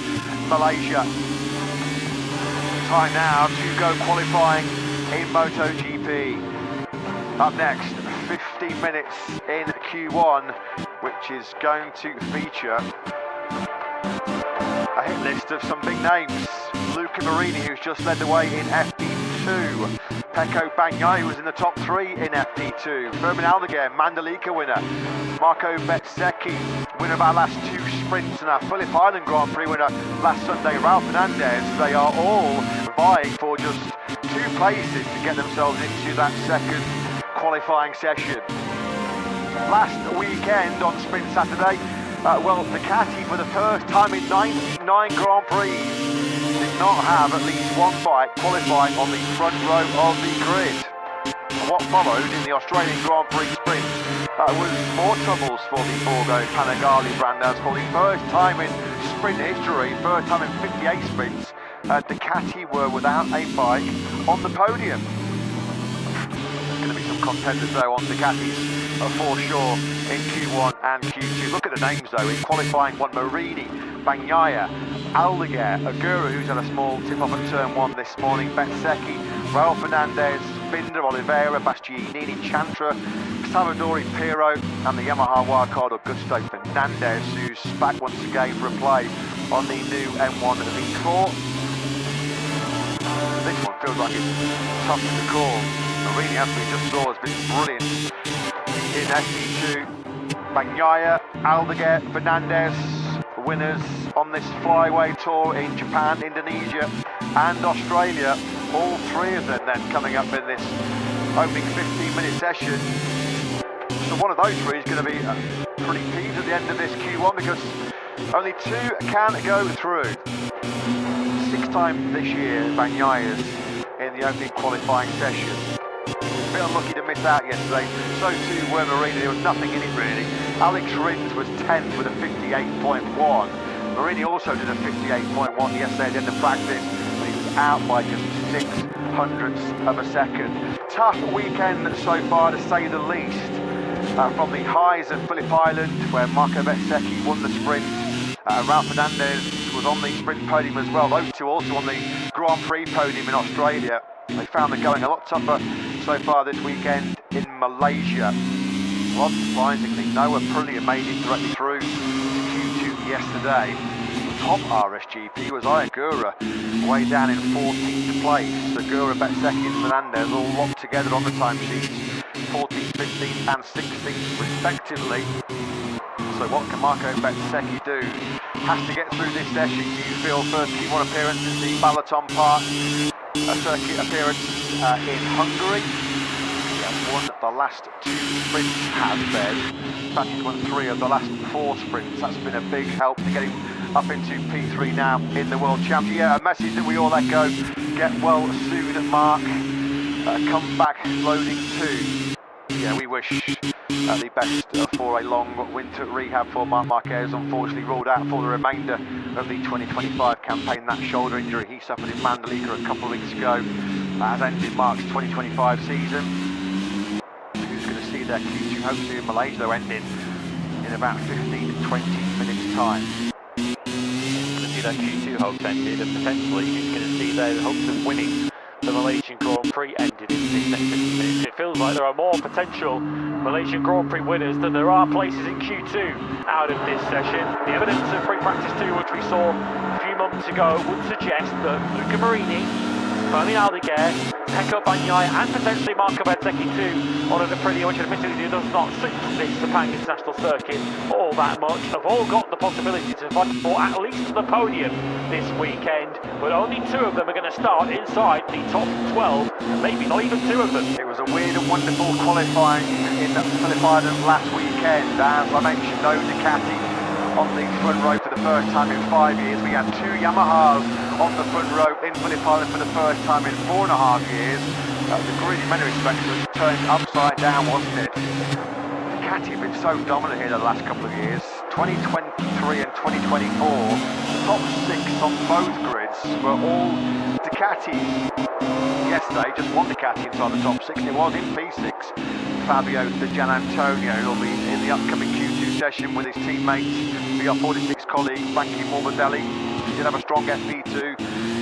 Malaysia. Time now to go qualifying in MotoGP. Up next, 15 minutes in Q1, which is going to feature a hit list of some big names. Luca Marini, who's just led the way in FP2. Pecco Bagnaia, who was in the top 3 in FP2. Fermin Aldeguer, Mandalika winner. Marco Bezzecchi, winner of our last 2 sprints, and our Phillip Island Grand Prix winner last Sunday, Ralph Fernandez. They are all vying for just 2 places to get themselves into that second qualifying session. Last weekend on Sprint Saturday, Ducati for the first time in 99 Grand Prix did not have at least one bike qualifying on the front row of the grid. And what followed in the Australian Grand Prix sprint was more troubles for the Borgo Panigale brand, as for the first time in sprint history, first time in 58 sprints, Ducati were without a bike on the podium. There's going to be some contenders though on Ducatis for sure in Q1 and Q2. Look at the names though. In qualifying one, Marini, Bagnaia, Aldeguer, Agura, who's had a small tip-off at turn 1 this morning, Bezzecchi, Ralph Fernandez, Binder, Oliveira, Bastianini, Chantra, Salvadori, Pirro, and the Yamaha wildcard Augusto Fernandez, who's back once again for a play on the new M1 V4. This one feels like it's tough to call. Marini, as we just saw, has been brilliant in FP2. Bagnaia, Aldeguer, Fernandez, winners on this flyway tour in Japan, Indonesia and Australia. All 3 of them then coming up in this opening 15-minute session. So one of those 3 is going to be pretty key at the end of this Q1, because only 2 can go through. 6th time this year, Bagnaia's in the opening qualifying session. A bit unlucky to miss out yesterday. So too were Marini. There was nothing in it really. Alex Rins was 10th with a 58.1. Marini also did a 58.1 yesterday at the end of practice, but he was out by just 0.06 of a second. Tough weekend so far, to say the least. From the highs at Phillip Island, where Marco Bezzecchi won the sprint. Ralph Fernandez was on the sprint podium as well. Those 2 also on the Grand Prix podium in Australia. They found the going a lot tougher so far this weekend in Malaysia. Well, unsurprisingly, Noah Prulia made it directly through Q2 yesterday. Top RSGP was Ayagura, way down in 14th place. Agura, Bezzecchi and Fernandez all locked together on the timesheets, 14th, 15th and 16th respectively. So what can Marco Bezzecchi do? Has to get through this session. You feel first Q1 appearance in the Balaton Park, a circuit appearance in Hungary. He has won the last 2 sprints, has been. In fact, he's won 3 of the last 4 sprints. That's been a big help to get him up into P3 now in the World Championship. Yeah, a message that we all echo. Get well soon, Mark. Come back loading 2. Yeah, we wish the best for a long winter rehab for Marc Marquez. Unfortunately ruled out for the remainder of the 2025 campaign. That shoulder injury he suffered in Mandalika a couple of weeks ago has ended Marc's 2025 season. Who's going to see their Q2 hopefully in Malaysia, though, ending in about 15 to 20 minutes time. The see their Q2 hopes ended, and potentially who's going to see their hopes of winning the Malaysian Grand Prix ended in this next 50 minutes. It feels like there are more potential Malaysian Grand Prix winners than there are places in Q2 out of this session. The evidence of Prix Practice 2, which we saw a few moments ago, would suggest that Luca Marini, Fernand Aldeguer, Pecco Bagnaia and potentially Marco Bezzecchi too on an Aprilia, which admittedly does not suit this Sepang International Circuit all that much, have all got the possibility to fight for at least the podium this weekend, but only 2 of them are going to start inside the top 12, and maybe not even 2 of them. It was a weird and wonderful qualifying in Phillip Island last weekend, and I mentioned no Ducati on the front row for the first time in 5 years. We had 2 Yamahas on the front row in Phillip Island for the first time in 4.5 years. The grid in many respects was turned upside down, wasn't it? Ducati have been so dominant here the last couple of years. 2023 and 2024, the top 6 on both grids were all Ducatis. Yesterday, just one Ducati inside the top 6, it was in P6. Fabio Di Gianantonio will be in the upcoming Q2 session with his teammates, VR46 colleague Frankie Morbidelli. He did have a strong FP2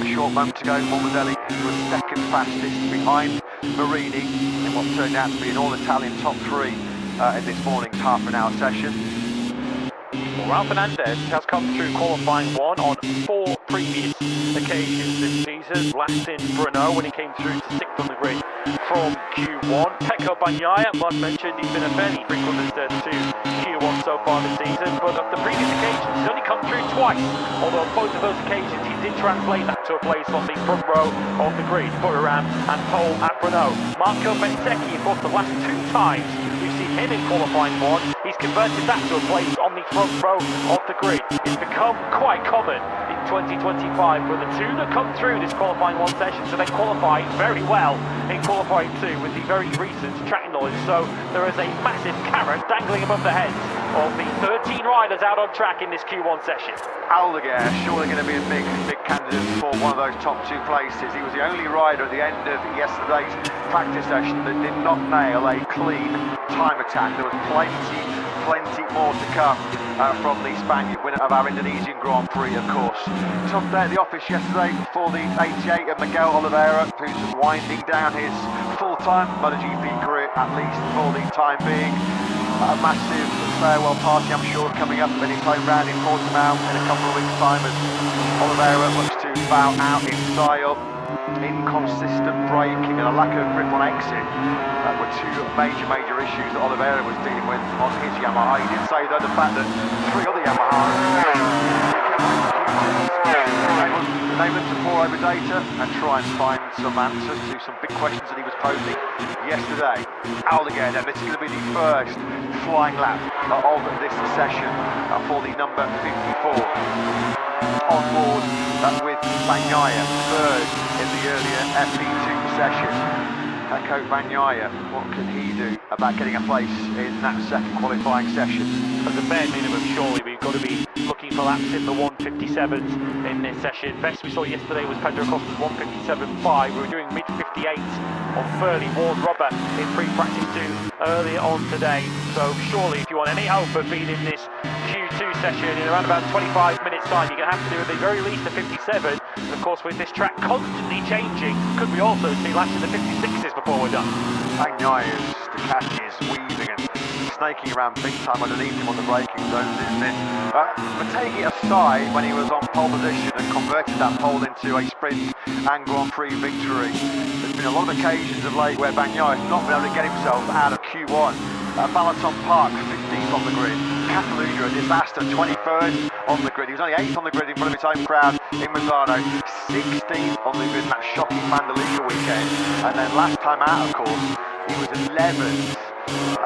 a short moment ago. Morbidelli, who was second fastest behind Marini in what turned out to be an all-Italian top 3 in this morning's half-an-hour session. Well, Raul Fernandez has come through qualifying 1 on 4 previous occasions this season. Last in Brno when he came through to 6th on the grid from Q1. Pecco Bagnaia, Mud mentioned, he's been a fairly frequent visitor to Q1 so far this season, but of the previous occasions he's only come through twice, although both of those occasions he did translate that to a place on the front row of the grid, Butteram and pole at Brno. Marco Bezzecchi, of course, the last 2 times we've seen him in qualifying 1, he's converted that to a place on the front row of the grid. It's become quite common in 2025 for the 2 that come through this qualifying 1 session to then qualify very well in qualifying 2 with the very recent track knowledge. So there is a massive carrot dangling above the heads of the 13 riders out on track in this Q1 session. Aldeguer surely going to be a big candidate for one of those top 2 places. He was the only rider at the end of yesterday's practice session that did not nail a clean time attack. There was plenty more to come from the Spaniard, winner of our Indonesian Grand Prix, of course. Tough day at the office yesterday for the 88 of Miguel Oliveira, who's winding down his full-time MotoGP career, at least for the time being. A massive farewell party, I'm sure, coming up in his home round in Portimao in a couple of weeks' time as Oliveira looks to bow out in style. Inconsistent braking and a lack of grip on exit were 2 major issues that Oliveira was dealing with on his Yamaha. He did say though the fact that 3 other Yamahas enabled him to pore over data and try and find some answers to some big questions that he was posing yesterday. Aldeguer then, this is going to be the first flying lap of this session for the number 54. On board with Bagnaia, 3rd in the earlier FP2 session. Pecco Bagnaia, what can he do about getting a place in that second qualifying session? As a bare minimum, surely we've got to be looking for laps in the 157s in this session. Best we saw yesterday was Pedro Costa's 157.5. We were doing mid-58s on fairly worn rubber in Prix Practice 2 earlier on today. So surely if you want any hope of being in this Q2 session in around about 25 minutes time, you're going to have to do at the very least a 57. And of course, with this track constantly changing, could we also see laps in the 56s before we're done? Bagnaia's Ducati is weaving and snaking around big time underneath him on the braking zones, isn't it? But taking it aside, when he was on pole position and converted that pole into a sprint and Grand Prix victory, there's been a lot of occasions of late where Bagnaia has not been able to get himself out of Q1. Balaton Park, 15th on the grid. Catalunya, a disaster, 21st on the grid. He was only 8th on the grid in front of his home crowd in Misano. 16th on the grid in that shocking Mandalika weekend. And then last time out, of course, he was 11th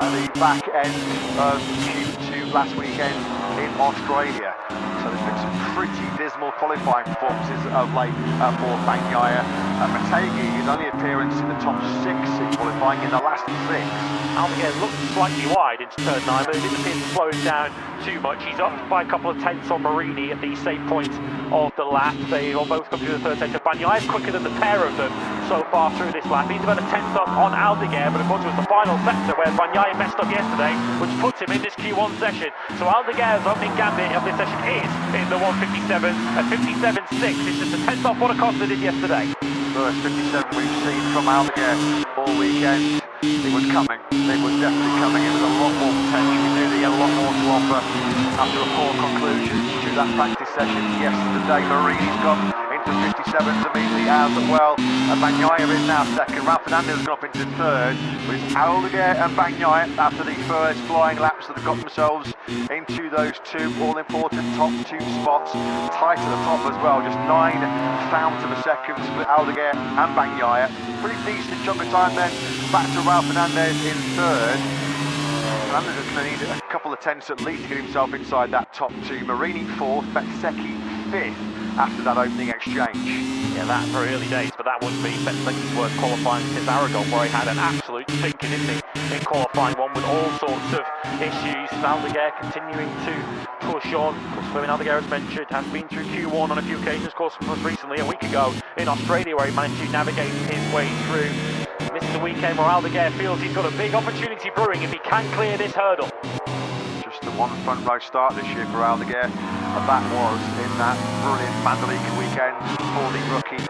at the back end of Q2 last weekend in Australia. So there's been some pretty dismal qualifying performances of late for Bagnaia. Motegi, his only appearance in the top 6 in qualifying in the last 6. Aldeguer looked slightly wide in into turn 9, but it didn't appear to slow him down too much. He's up by a couple of tenths on Marini at the same point of the lap. They will both come through the third sector. Bagnaia is quicker than the pair of them so far through this lap. He's about a tenth up on Aldeguer, but of course it was the final sector where Bagnaia messed up yesterday, which puts him in this Q1 session. So Aldeguer's opening gambit of this session is in the 157 at 57.6. It's just a tenth off what Acosta did yesterday. First 57 we've seen from Aldeguer all weekend. It was coming. It was definitely coming. It was a lot more potential. We knew they had a lot more to offer after a poor conclusion to that practice session yesterday. Marini's got into 57s immediately as well. And Bagnaia is now second. Ralph Fernandez has gone up into third. But it's Aldeguer and Bagnaia after the first flying laps that have got themselves into those two all-important top two spots. Tight at the top as well. Just 9 thousandths of a second split Aldeguer and Bagnaia. Pretty decent chunk of time then. Back to Ralph Fernandez in third. Fernandez is going to need a couple of tenths at least to get himself inside that top two. Marini fourth, Bezzecchi fifth after that opening exchange. Yeah, that's very early days, but that wouldn't be Bezzecchi's worst qualifying since Aragon, where he had an absolute stinker, didn't he, in qualifying one with all sorts of issues. Aldeguer continuing to push on. Of course, Aldeguer, as mentioned, has been through Q1 on a few occasions. Of course, most recently a week ago in Australia, where he managed to navigate his way through. This is a weekend where Aldeguer feels he's got a big opportunity brewing if he can clear this hurdle. Just the one front row start this year for Aldeguer, and that was in that brilliant Mandalika weekend for the rookie.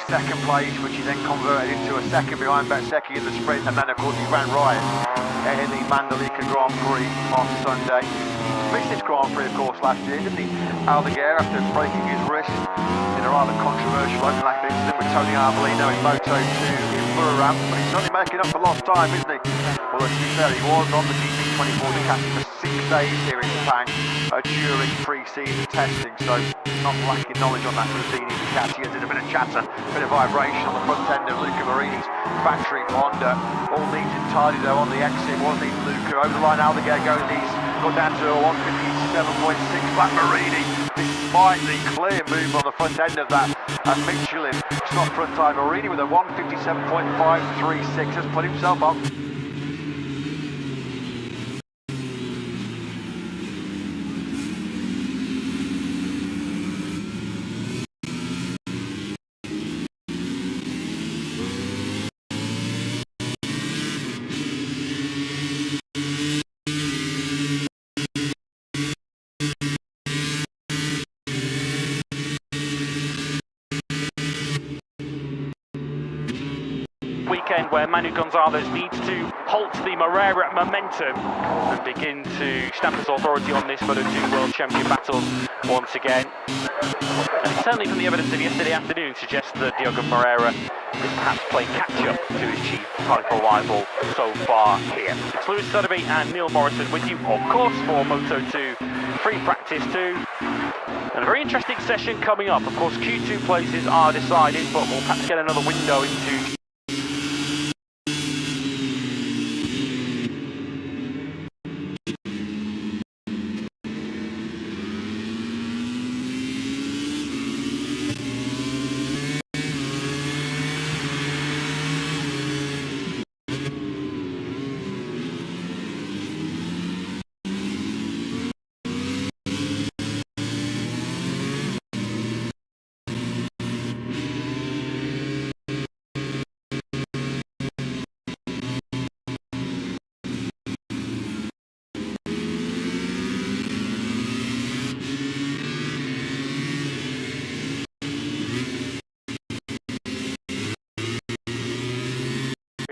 Second place, which he then converted into a second behind Bezzecchi in the sprint, and then of course he ran riot in the Mandalika Grand Prix on Sunday. He missed this Grand Prix of course last year, didn't he? Aldeguer, after breaking his wrist in a rather controversial open lap incident with Tony Arbolino in Moto2 in Buriram, but he's certainly making up for lost time, isn't he? Although to be fair, he was on the GP24 Ducati for 6 days here in Sepang during pre-season testing, so not lacking knowledge on that Routini Ducati, as there's a bit of chatter, a bit of vibration on the front end of Luca Marini's factory Honda. All neat and tidy though on the exit, wasn't he, Luca? Over the line, Aldeguer goes, he's got down to a 157.6. Black Marini, despite the clear move on the front end of that, and Michelin stock front tire. Marini with a 157.536 has put himself up. Weekend where Manu Gonzalez needs to halt the Moreira momentum and begin to stamp his authority on this Moto2 World Champion battle once again. And certainly from the evidence of yesterday afternoon suggests that Diogo Moreira is perhaps playing catch-up to his chief title rival so far here. It's Lewis Sotheby and Neil Morrison with you, of course, for Moto2 Free Practice 2. And a very interesting session coming up. Of course, Q2 places are decided, but we'll perhaps get another window into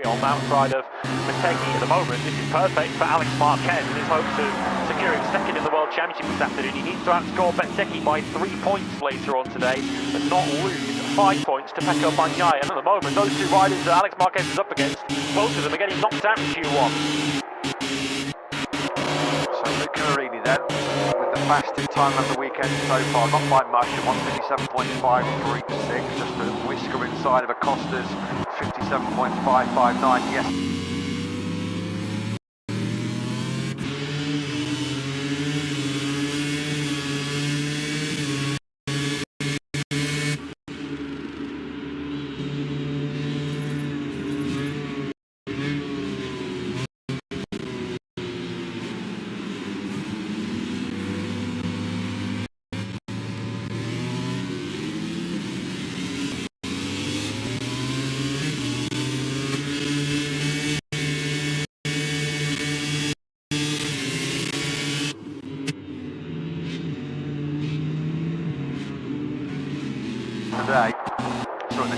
on the outside of Bezzecchi at the moment. This is perfect for Alex Marquez in his hopes of securing second in the World Championship this afternoon. He needs to outscore Bezzecchi by 3 points later on today, but not lose 5 points to Pecco Bagnaia. And at the moment, those two riders that Alex Marquez is up against, both of them are getting knocked out in Q1. So Luca Marini then, with the fastest time of the weekend so far, not by much, at 157.536, just a whisker inside of Acosta's 57.559. Yes.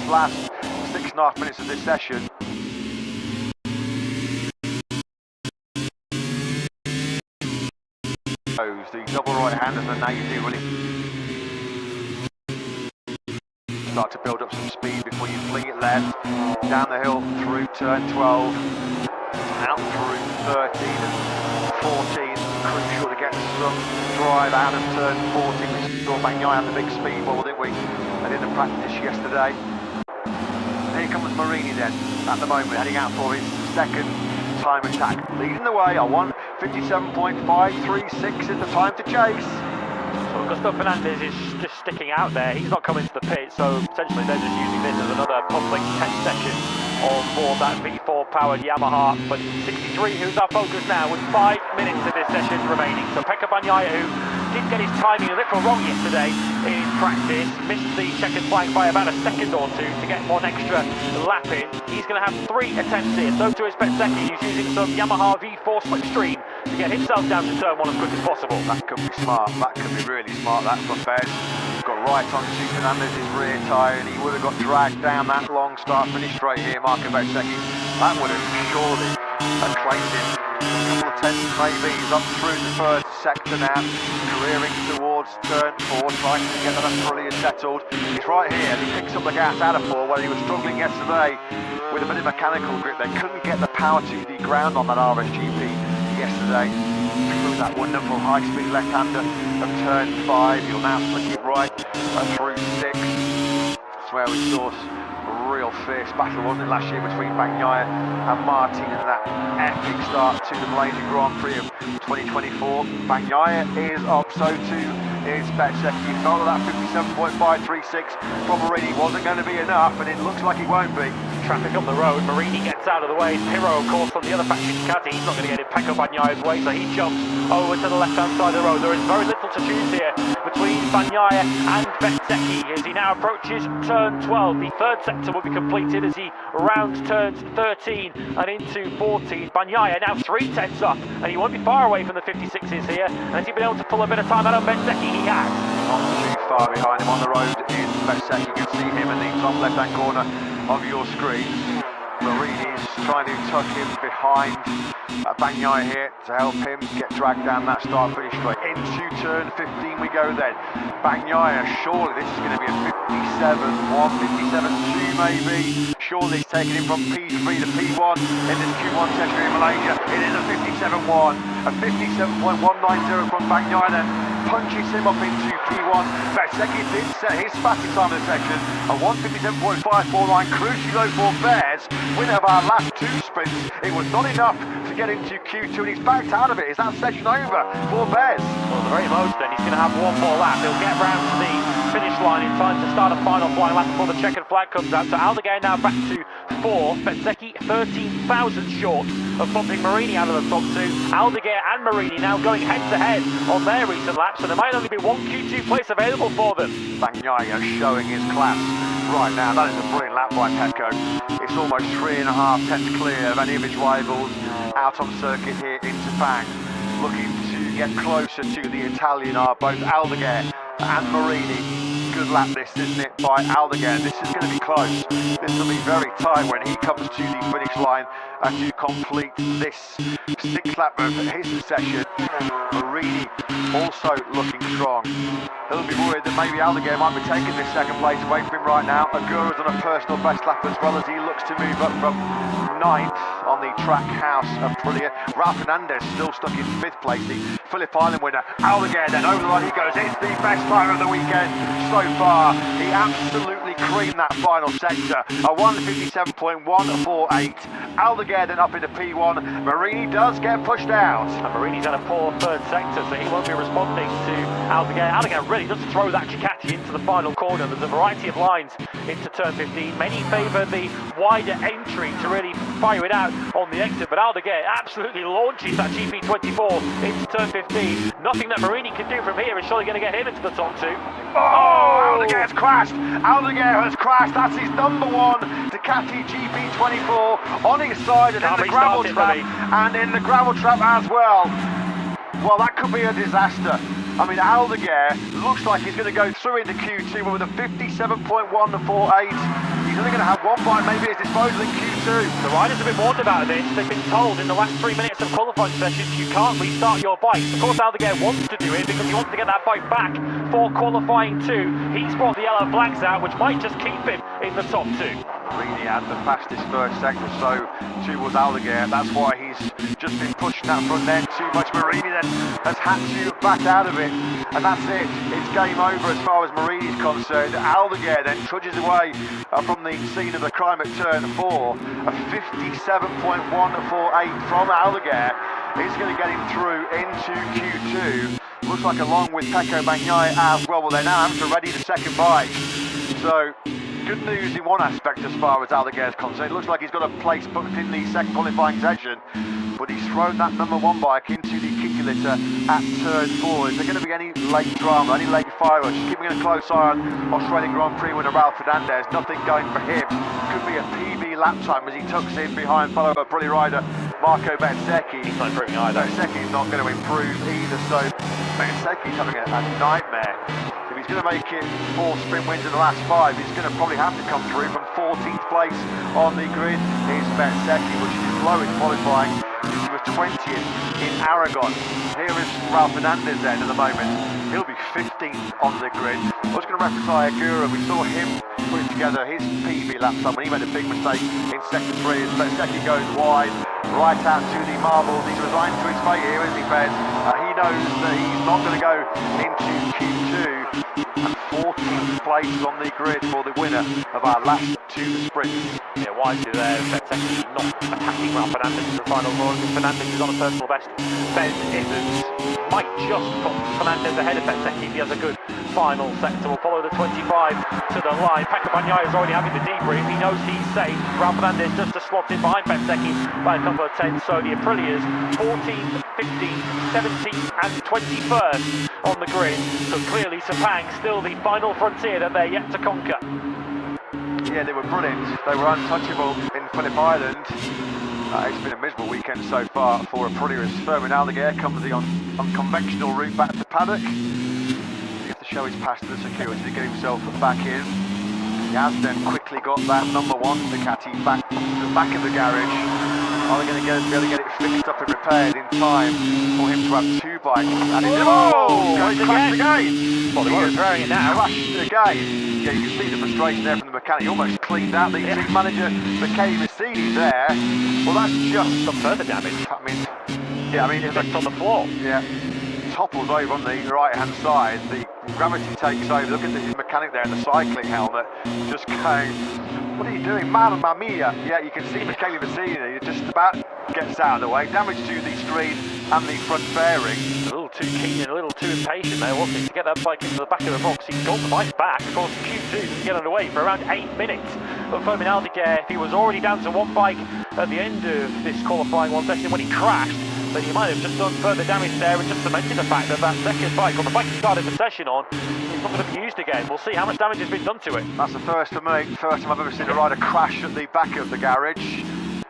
last 6.5 minutes of this session. The double right-handers, and now you do really start to build up some speed before you fling it left, down the hill through turn 12, out through 13 and 14. Crucial to get some drive out of turn 14. We saw Bagnaia had the big speed ball, didn't we? And in the practice yesterday. Here comes Marini then, at the moment, heading out for his second time attack. Leading the way on 1:57.536 is the time to chase. So Augusto Fernandez is just sticking out there. He's not coming to the pit, so essentially they're just using this as another public test session on board that V4 powered Yamaha. But 63, who's our focus now, with 5 minutes of this session remaining. So Pekka Bagnaia, who did get his timing a little wrong yesterday in practice, missed the checkered flag by about a second or two to get one extra lap in. He's going to have 3 attempts here. So to his Bezzecchi, who's using some Yamaha V4 slipstream to get himself down to turn 1 as quick as possible. That could be smart. That could be really smart. That from Bez. Got right onto Fernandez's rear tyre, and he would have got dragged down that long start-finish straight here, Marco Bezzecchi. That would have surely claimed him. A couple of tenths maybe. He's up through the first sector now, careering towards turn 4, trying to get that Aprilia settled. He's right here, and he picks up the gas out of 4, where he was struggling yesterday with a bit of mechanical grip. They couldn't get the power to the ground on that RSGP yesterday. Through that wonderful high-speed left-hander of turn 5, he'll now flick it right through 6. That's where we saw a real fierce battle, wasn't it, last year between Bagnaia and Martin in that epic start to the Malaysian Grand Prix of 2024. Bagnaia is up, so too is Bezzecchi. Felt that 57.536 from Marini wasn't going to be enough, and it looks like it won't be. Traffic up the road, Marini gets out of the way. Pirro, of course, on the other factory Ducati, he's not going to get in Pekka Bagnaia's way, so he jumps over to the left-hand side of the road. There is very little to choose here between Bagnaia and Bezzecchi as he now approaches turn 12. The third sector will be completed as he rounds turns 13 and into 14. Bagnaia now 3 tenths up, and he won't be far away from the 56s here. And has he been able to pull a bit of time out of Bezzecchi? He has. Not too far behind him on the road is Bezzecchi. You can see him in the top left-hand corner of your screen. Marini's trying to tuck him behind Bagnaia here to help him get dragged down that start-finish straight. Into turn 15 we go then. Bagnaia, surely this is going to be a 57-1, 57-2 maybe. Surely he's taking him from P3 to P1 in this Q1 session in Malaysia. It is a 57-1, a 57.190 from Bagnaia then punches him up into P1. Bezzecchi did set his fastest time of the section, a 1:57.549, crucially low for Bez. Winner of our last 2 sprints. It was not enough to get into Q2, and he's backed out of it. Is that session over for Bez? Well, at the very most then, he's going to have one more lap. He'll get round to the finish line in time to start a final flying lap before the checkered flag comes out. So Aldeguer now back to 4. Bezzecchi 13 thousandths short of bumping Marini out of the top 2. Aldeguer and Marini now going head-to-head on their recent laps, so there might only be one Q2 place available for them. Bagnaia showing his class right now. That is a brilliant lap by Pecco. It's almost 3.5 tenths clear of any of his rivals out on circuit here in Sepang. Looking to get closer to the Italian are both Aldeguer and Marini. Good lap this, isn't it, by Aldeguer? This is going to be close. This will be very tight when he comes to the finish line to complete this 6th lap of his session. Marini also looking strong. He'll be worried that maybe Aldeguer might be taking this 2nd place away from him right now. Agura's on a personal best lap as well as he looks to move up from 9th on the track house of Aprilia. Ralph Fernandez still stuck in 5th place, the Phillip Island winner. Aldeguer then over the line he goes. It's the best time of the weekend so far. He absolutely creamed that final sector, a 1:57.148. Aldeguer then up into P1. Marini does get pushed out. And Marini's had a poor 3rd sector, so he won't be responding to Aldeguer. Aldeguer really does throw that Ducati into the final corner. There's a variety of lines into turn 15. Many favour the wider entry to really fire it out on the exit, but Aldeguer absolutely launches that GP24 into turn 15. Nothing that Marini can do from here is surely going to get him into the top 2. Oh, Aldeguer has crashed. Aldeguer has crashed. That's his number 1 Ducati GP24 on his side and in the gravel trap, and in the gravel trap as well. Well, that could be a disaster. I mean, Aldeguer looks like he's going to go through into Q2 with a 57.148. He's only going to have one bike maybe at his disposal in Q2. The riders have been warned about this. They've been told in the last 3 minutes of qualifying sessions you can't restart your bike. Of course, Aldeguer wants to do it because he wants to get that bike back for qualifying 2. He's brought the yellow flags out, which might just keep him in the top 2. Really had the fastest first sector, so too was Aldeguer. That's why he's just been pushing that front end too much. Marini then has had to back out of it, and that's it. It's game over as far as Marini's concerned. Aldeguer then trudges away from the scene of the crime at turn 4. A 57.148 from Aldeguer is going to get him through into Q2. Looks like along with Pecco Bagnaia as well. Well, they're now having to ready the second bike. So good news in one aspect as far as Aldeguer is concerned. It looks like he's got a place booked in the second qualifying session, but he's thrown that number 1 bike into the kitty litter at turn 4. Is there going to be any late drama, any late fireworks? Just keeping a close eye on Australian Grand Prix winner Ralph Fernandez. Nothing going for him. Could be a PB lap time as he tucks in behind fellow Aprilia rider Marco Bezzecchi. He's not improving either. Bezzecchi's not going to improve either, so Bezzecchi's having a nightmare. If he's going to make it 4 sprint wins in the last 5, he's going to probably have to come through from 14th place on the grid. Is Bezzecchi, which is his lowest qualifying. He was 20th in Aragon. Here is Ralph Fernandez then at the moment. He'll be 15th on the grid. I was going to reference Ayagura. We saw him putting together his PB lap time when he made a big mistake in sector 3. As Bezzecchi goes wide, right out to the marbles. He's resigned to his fate here, isn't he, Bez? He knows that he's not going to go into Q2. And 14th place on the grid for the winner of our last 2 sprints. Yeah, wisely there. Bezzecchi not attacking Ralph Fernandez in the final round. Fernandez is on a personal best. Bez isn't. Might just put Fernandez ahead of Bezzecchi if he has a good final sector. Will follow the 25 to the line. Pecco Bagnaia is already having the debrief. He knows he's safe. Ralph Fernandez just to slot in behind Bezzecchi by a couple of tenths. So the Aprilias 14th, 15th, 17th and 21st on the grid. So clearly Sepang still the final frontier that they're yet to conquer. Yeah, they were brilliant. They were untouchable in Phillip Island. It's been a miserable weekend so far for Aprilia as Fermin Aldeguer comes the unconventional route back to paddock. He has to show his pass to the security to get himself back in. He has then quickly got that number 1 Ducati back to the back of the garage. Are they going to be able to get it fixed up and repaired in time for him to have 2 bikes? And he crashed again! Well, they were repairing it now. Crashed again. Yeah, you can see the frustration there from the mechanic. He almost cleaned out the team manager, Michele Massini there. Well, that's just some further damage. I mean, yeah, I mean, if it's on the floor. Yeah, topples over on the right-hand side. The gravity takes over. Look at his mechanic there in the cycling helmet, just going, what are you doing? Mamma mia! Yeah, you can see Michele Massini just about gets out of the way. Damage to the screen and the front fairing. A little too keen and a little too impatient there, wasn't he, to get that bike into the back of the box. He got the bike back. Of course, Q2 can get underway for around 8 minutes. But Fermin Aldeguer, if he was already down to 1 bike at the end of this qualifying 1 session when he crashed, then he might have just done further damage there and just cemented the fact that that second bike, or the bike he started the session on, is not going to be used again. We'll see how much damage has been done to it. That's the first for me. First time I've ever seen a rider crash at the back of the garage.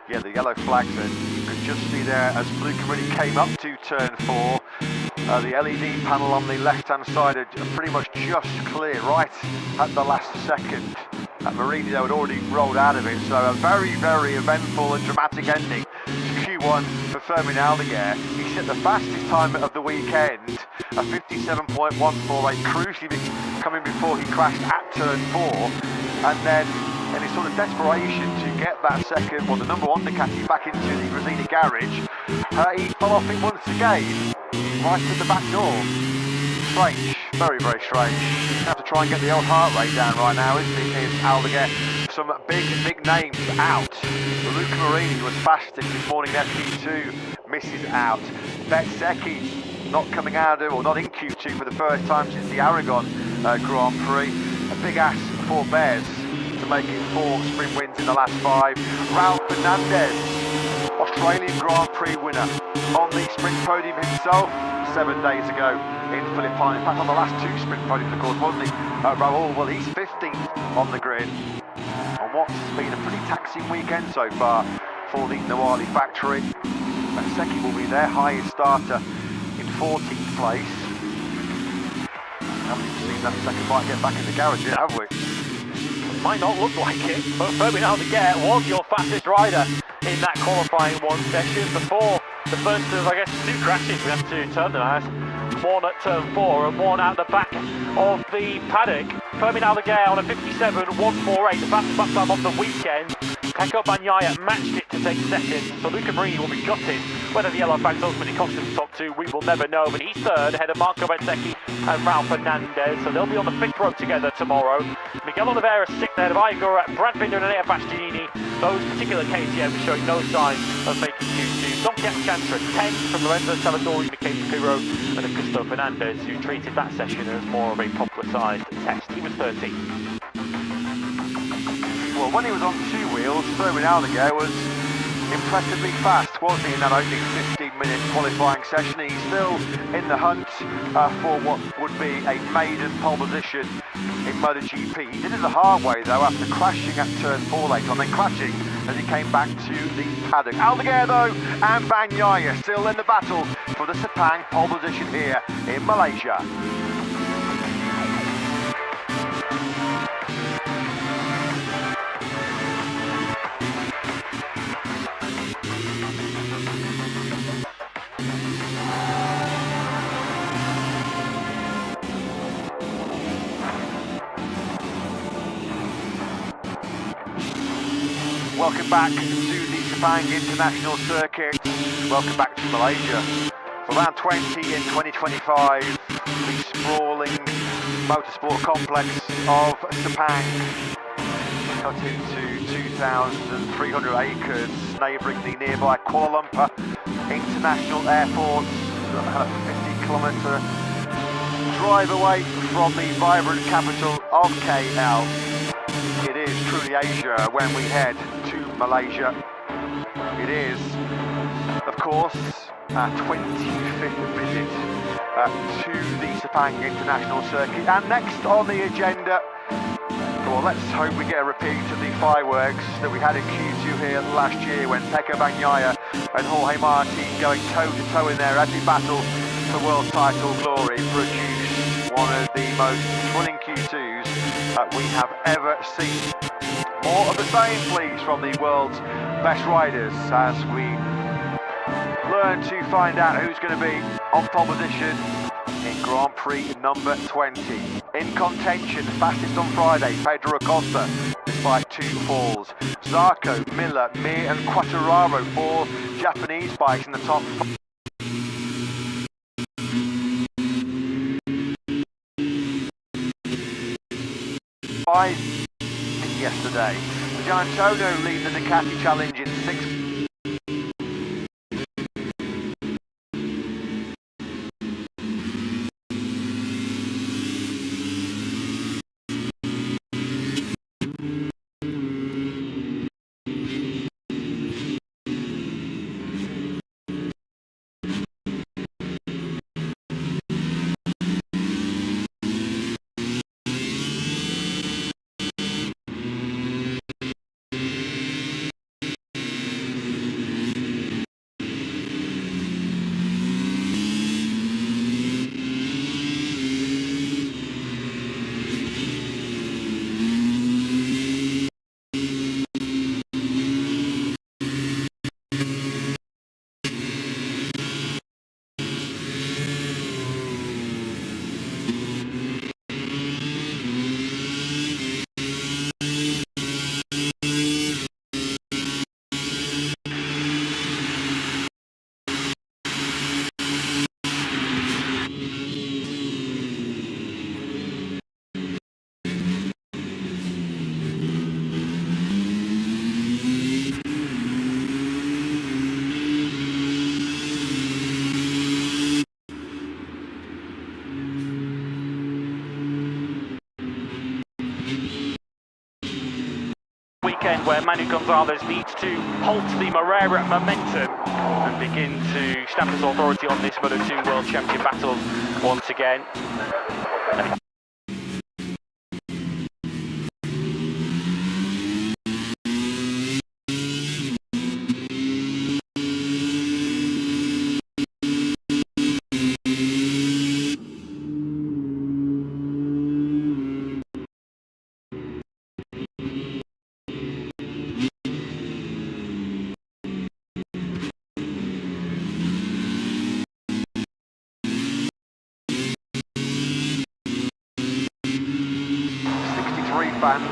Yeah, the yellow flags then. You can just see there as Luca really came up to turn 4. The LED panel on the left-hand side are pretty much just clear right at the last second. Marini, though, had already rolled out of it, so a very, very eventful and dramatic ending to Q1 for Fermin Aldeguer. He set the fastest time of the weekend, a 57.148, crucially coming before he crashed at turn 4, and then in his sort of desperation to get that second, well, the number 1 Ducati back into the Rosini garage, he fell off it once again, right at the back door. Strange, very, very strange. You have to try and get the old heart rate down right now, isn't he? Here's Aldeguer. Some big names out. Luca Marini was fastest this morning in FP2, misses out. Bezzecchi not coming out of, or not in Q2 for the first time since the Aragon Grand Prix. A big ask for Bez to make it 4 sprint wins in the last 5. Ralph Fernandez, Australian Grand Prix winner, on the sprint podium himself 7 days ago in Phillip Island. In fact, on the last 2 sprint podiums, of course, wasn't he? Raul, well, he's 15th on the grid on what's been a pretty taxing weekend so far for the Nawali factory. Bezzecchi will be their highest starter in 14th place. Haven't even seen that second bike get back in the garage yet, have we? might not look like it, but Ferdinand was your fastest rider in that qualifying one session before the first of, I guess, two crashes. We have to turn them as one at turn 4 and one at the back of the paddock. Ferdinand on a 57.148, the fastest lap time of the weekend. Pecco Bagnaia matched it to take second, so Luca Marini will be gutted. Whether the yellow flags ultimately cost him the top 2, we will never know, but he's third ahead of Marco Bezzecchi and Raul Fernandez, so they'll be on the 5th row together tomorrow. Miguel Oliveira 6th ahead of Igor, Brad Binder and Enea Bastianini. Those particular KTM showing no signs of making Q2. Dom Piacenza 10th from Lorenzo Salvadori, Michele Pirro and Augusto Fernandez, who treated that session as more of a publicised test. He was 13th. Well, when he was on 2 wheels, Ferdinand was impressively fast, wasn't he, in that opening 15-minute qualifying session. He's still in the hunt for what would be a maiden pole position in MotoGP. He did it the hard way, though, after crashing at turn 4 late on, then crashing as he came back to the paddock. Aldeguer, though, and Bagnaia still in the battle for the Sepang pole position here in Malaysia. Welcome back to the Sepang International Circuit. Welcome back to Malaysia. For round 20 in 2025, the sprawling motorsport complex of Sepang, cut into 2,300 acres, neighbouring the nearby Kuala Lumpur International Airport, a 50-kilometre drive away from the vibrant capital of KL. It is truly Asia when we head to Malaysia. It is, of course, our 25th visit to the Sepang International Circuit. And next on the agenda, well, let's hope we get a repeat of the fireworks that we had in Q2 here last year when Pecco Bagnaia and Jorge Martin going toe-to-toe in their epic battle for world title glory produced one of the most thrilling Q2s we have ever seen. More of the same, please, from the world's best riders as we learn to find out who's going to be on pole position in Grand Prix number 20. In contention, fastest on Friday, Pedro Acosta, despite 2 falls. Zarco, Miller, Mir and Quartararo, 4 Japanese bikes in the top 5 yesterday. Gianantonio leads the Ducati Challenge in 6th. Weekend where Manu Gonzalez needs to halt the Moreira momentum and begin to stamp his authority on this Moto2 World Champion battle once again. fans.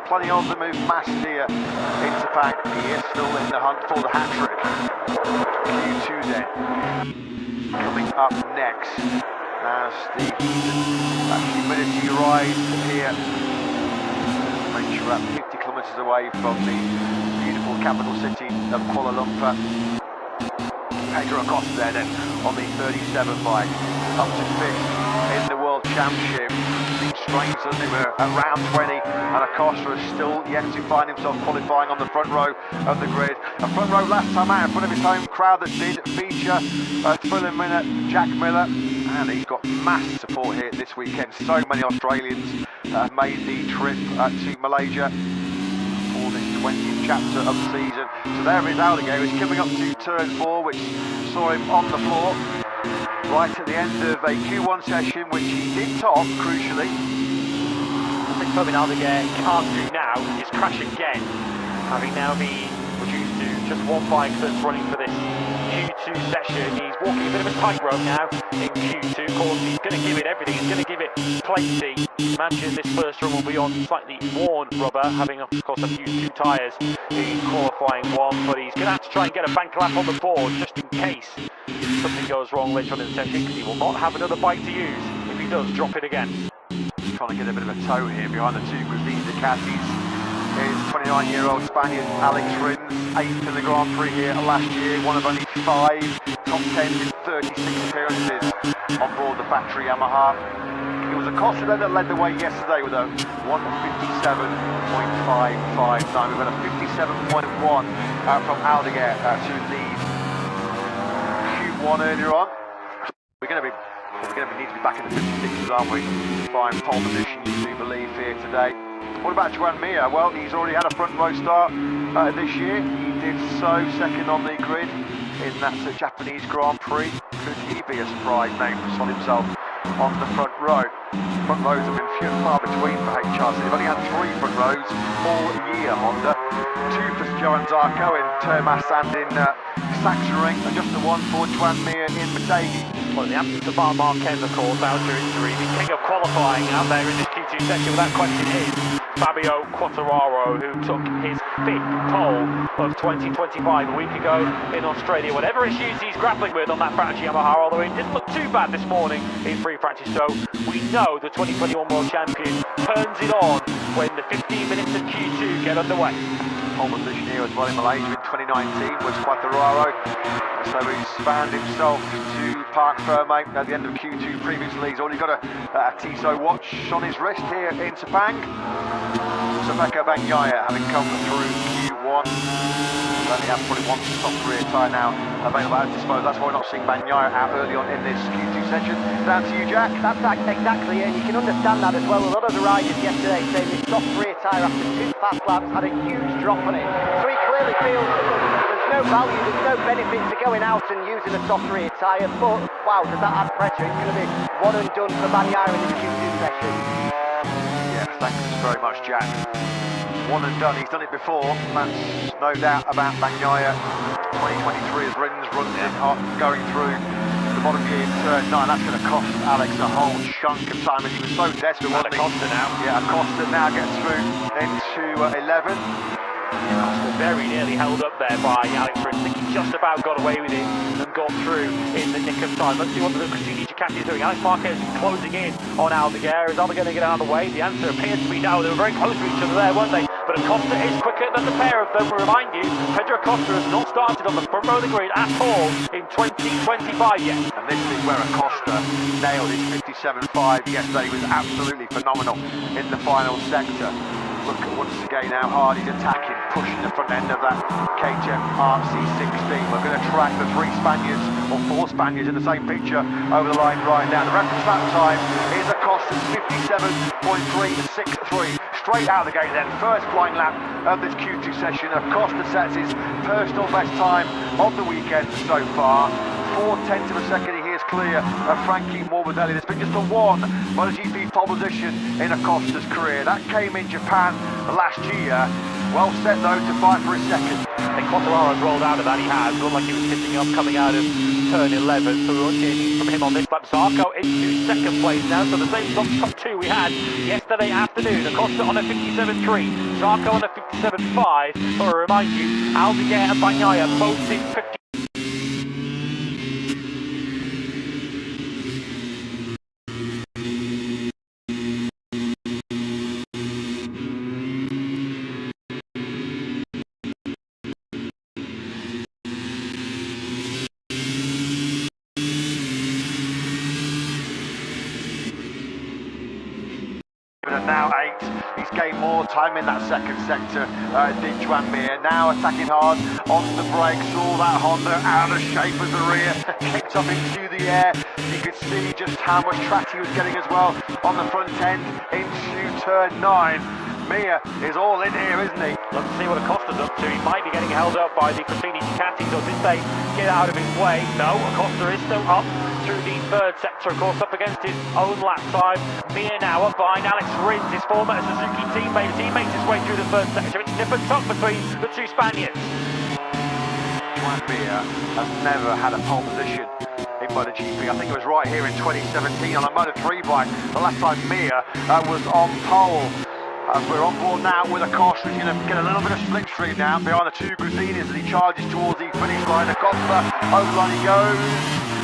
Plenty of them who've massed here in Sepang. He is still in the hunt for the hat-trick. Q2 then, coming up next as the humidity rises here. Make sure we're at 50 kilometres away from the beautiful capital city of Kuala Lumpur. Pedro Acosta there then on the 37 bike, up to 5th in the World Championship. Seems strange, doesn't it? We're at round 20 and Acosta is still yet to find himself qualifying on the front row of the grid. A front row last time out in front of his home crowd that did feature Phil Minor, Jack Miller, and he's got mass support here this weekend. So many Australians have made the trip to Malaysia for this 20th chapter of the season. So there is Aldeguer. He's coming up to turn 4, which saw him on the floor right at the end of a Q1 session, which he did top, crucially. I think Tobin Aldeguer can't do now is crash again, having now been reduced to just one bike that's running for this Q2 session. He's walking a bit of a tightrope now in Q2. Of course, he's going to give it everything. He's going to give it plenty. Imagine this first run will be on slightly worn rubber, having of course a few 2 tyres in qualifying 1, but he's going to have to try and get a bank lap on the board just in case something goes wrong later on in the session, because he will not have another bike to use if he does drop it again. Trying to get a bit of a toe here behind the 2 Gravine Ducatis is 29-year-old Spaniard Alex Rins, 8th in the Grand Prix here last year, one of only 5 top 10s in 36 appearances on board the factory Yamaha. It was Acosta then that led the way yesterday with a 1:57.55 time. We've got a 57.1 from Aldeguer to lead Q1 earlier on. We're going to need to be back in the 56s, aren't we? Fine pole position, you do believe here today. What about Joan Mir? Well, he's already had a front row start this year. He did so second on the grid in that Japanese Grand Prix. Could he be a surprise now to slot himself on the front row? Front rows have been few and far between for HRC. They've only had 3 front rows all year, Honda. 2 for Johan Zarco in Termas and in Sachsenring, and just the 1 for Joan Mir in Mategi. Well, in the absence of Mark Marquez, of course, out to injury, the king of qualifying out there in this Q2 section without question is Fabio Quartararo, who took his 5th pole of 2025 a week ago in Australia. Whatever issues he's grappling with on that factory Yamaha, although it didn't look too bad this morning in free practice, so we know the 2021 World Champion turns it on when the 15 minutes of Q2 get underway. Pole position here as well in Malaysia in 2019 was Quartararo, so he's found himself to Parc Ferme at the end of Q2 previously. He's already got a Tissot watch on his wrist here in Sepang. Sepeka Bagnaia having come through Q1. Only have probably 1 soft rear tyre now available at disposal. That's why we're not seeing Bagnaia out early on in this Q2 session. Down to you, Jack. That's exactly it, and you can understand that as well. A lot of the riders yesterday saying this soft rear tyre after 2 fast laps had a huge drop on it. So he clearly feels there's no value, there's no benefit to going out and using a soft rear tyre, but wow, does that add pressure? It's going to be one and done for Bagnaia in this Q2 session. Yes, thanks very much, Jack. 1 and done, he's done it before, that's no doubt about Bagnaia. 2023 as Rins runs in hot, going through the bottom gear in turn 9. That's going to cost Alex a whole chunk of time, and he was so desperate, wasn't he? Acosta now. Yeah, Acosta now gets through into 11. Acosta very nearly held up there by Alex Rins. I think he just about got away with it and got through in the nick of time. Let's see what the Gravine Ducati is doing. Alex Marquez closing in on Aldeguer. Is Aldeguer going to get out of the way? The answer appears to be no. They were very close to each other there, weren't they? But Acosta is quicker than the pair of them. We remind you, Pedro Acosta has not started on the front row of the grid at all in 2025 yet. And this is where Acosta nailed his 57.5 yesterday. He was absolutely phenomenal in the final sector. Look at once again how hard he's attacking, pushing the front end of that KTM RC16. We're going to track the 3 Spaniards, or 4 Spaniards in the same picture over the line right now. The reference lap time is Acosta's 57.363. Straight out of the gate then, first flying lap of this Q2 session. Acosta sets his personal best time of the weekend so far. 4/10 of a second he is clear of Frankie Morbidelli. There's been just the 1 MotoGP pole position in Acosta's career. That came in Japan last year. Well set though to fight for his second. I think Quattararo's rolled out of that, he has. Looked like he was hitting up coming out of turn 11, so we won't see anything from him on this lap. Zarco into second place now, so the same top two we had yesterday afternoon. Acosta on a 57.3, Zarco on a 57.5, but I remind you, Aldeguer and Bagnaia both in 50. And now 8, he's gained more time in that second sector, did Juan Mir, now attacking hard on the brakes, all that Honda out of shape as the rear, kicked up into the air, you could see just how much track he was getting as well on the front end into turn 9. Mir is all in here, isn't he? Let's see what Acosta's up to. He might be getting held up by the Cofini Ducati, so did they get out of his way? No, Acosta is still up through the third sector, of course, up against his own lap time. Mir now up behind Alex Rins, his former Suzuki teammate, as he makes his way through the third sector. It's nip and tuck between the two Spaniards. Juan Mir has never had a pole position in MotoGP. I think it was right here in 2017 on a Moto3 bike. The last time Mir was on pole. As we're on board now with Acosta, he's going to get a little bit of slipstream now behind the two Grazinis as he charges towards the finish line. Acosta, over the line he goes,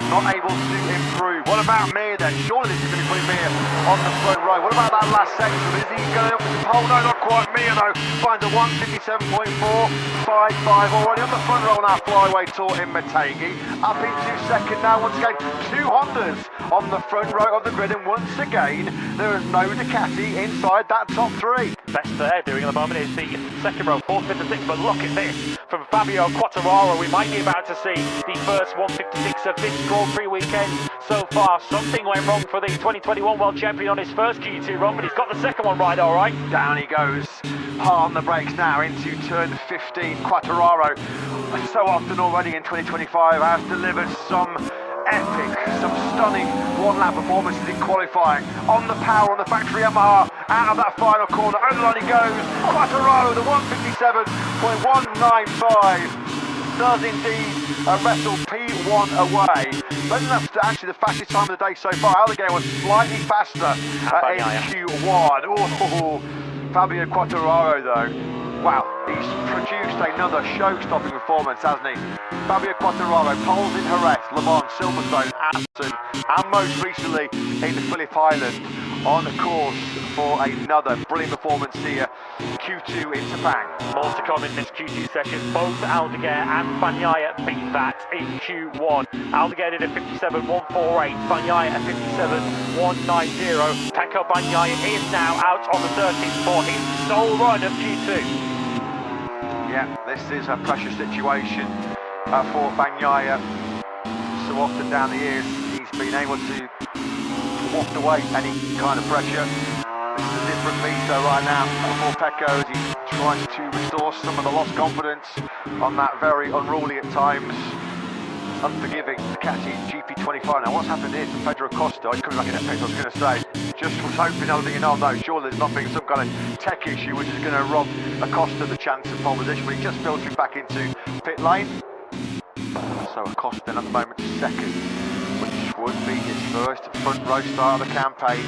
not able to improve. What about Mir then? Surely this is going to be putting Mir on the front row. What about that last section? Is he going up with the pole? No, not quite. Mir though finds a 157.455 already on the front row now. Flyway tour in Motegi. Up into second now. Once again, two Hondas on the front row of the grid, and once again there is no Ducati inside that top 3. Best they're doing at the moment is the second row, 4th, 5th and 6th, but look at this from Fabio Quattararo. We might be about to see the first 156 of this Grand Prix weekend so far. Something went wrong for the 2021 World Champion on his first Q2 run, but he's got the second one right, all right. Down he goes, hard on the brakes now into turn 15. Quattararo, so often already in 2025, has delivered some epic, some stunning one-lap performances in qualifying. On the power on the factory Yamaha, out of that final corner, over the line he goes. Quattararo, the 157.195, does indeed wrestle P1 away. But that's actually the fastest time of the day so far. Aldeguer was slightly faster in Q1. Oh, Fabio Quattararo though. Wow, he's produced another show-stopping performance, hasn't he? Fabio Quattararo, poles in Jerez, Le Mans, Silverstone, Assen, and most recently in the Phillip Island, on course for another brilliant performance here, Q2 in Sepang. More to come in this Q2 session. Both Aldeguer and Bagnaia beat that in Q1. Aldeguer did a 57.148, Bagnaia a 57.190. Pecco Bagnaia is now out on the 13th for his sole run of Q2. Yeah, this is a pressure situation for Bagnaia. So often down the years, he's been able to waft away any kind of pressure. This is a different Vito right now for Pecco as he tries to restore some of the lost confidence on that very unruly at times, unforgiving Ducati GP25. Now what's happened here to Pedro Acosta? He's coming back in that pace, I was going to say. Just was hoping, no, surely there's not been some kind of tech issue which is going to rob Acosta the chance of pole position, but he just filtering back into pit lane. So Acosta then at the moment second, which would be his first front row start of the campaign.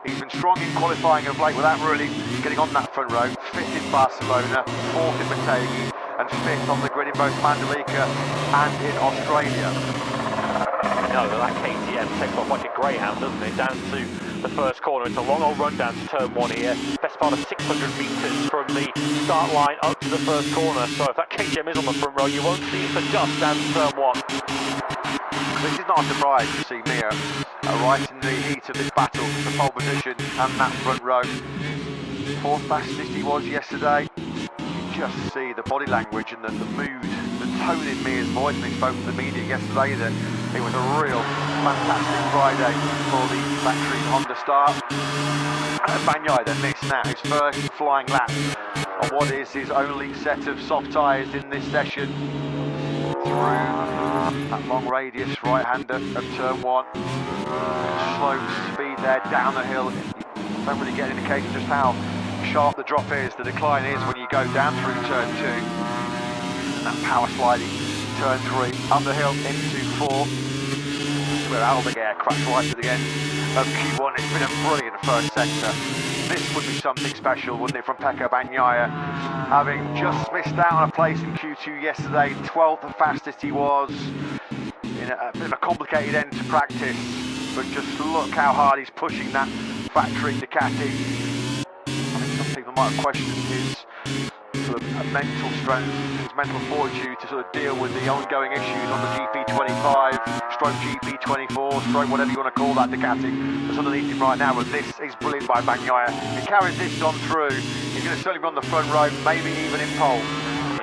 He's been strong in qualifying of late without really getting on that front row. 5th in Barcelona, 4th in Motegi, and 5th on the grid in both Mandalika and in Australia. No, that KTM takes off like a greyhound, doesn't it? Down to the first corner. It's a long old run down to turn 1 here. Best part of 600 metres from the start line up to the first corner. So if that KTM is on the front row, you won't see it for dust down to turn 1. This is not a surprise to see Mir right in the heat of this battle for pole position and that front row. 4th fastest he was yesterday. You just see the body language and the mood, the tone in Mir's voice when he spoke to the media yesterday that it was a real fantastic Friday for the factory Honda start. And Bagnaia then missed now his first flying lap on what is his only set of soft tyres in this session. Through that long radius right-hander of turn 1. Slow speed there down the hill. You don't really get an indication just how sharp the drop is, the decline is when you go down through turn 2. and that power sliding turn 3, up the hill into 4, where Aldeguer crashed right at the end of Q1. It's been a brilliant first sector. This would be something special, wouldn't it, from Pecco Bagnaia, having just missed out on a place in Q2 yesterday, 12th the fastest he was, in a bit of a complicated end to practice, but just look how hard he's pushing that factory Ducati. I think some people might have questioned his sort of mental strength, his mental fortitude to sort of deal with the ongoing issues on the GP25, stroke GP24, stroke whatever you want to call that Ducati that's underneath him right now. But this is brilliant by Bagnaia. If he carries this on through, he's going to certainly be on the front row, maybe even in pole.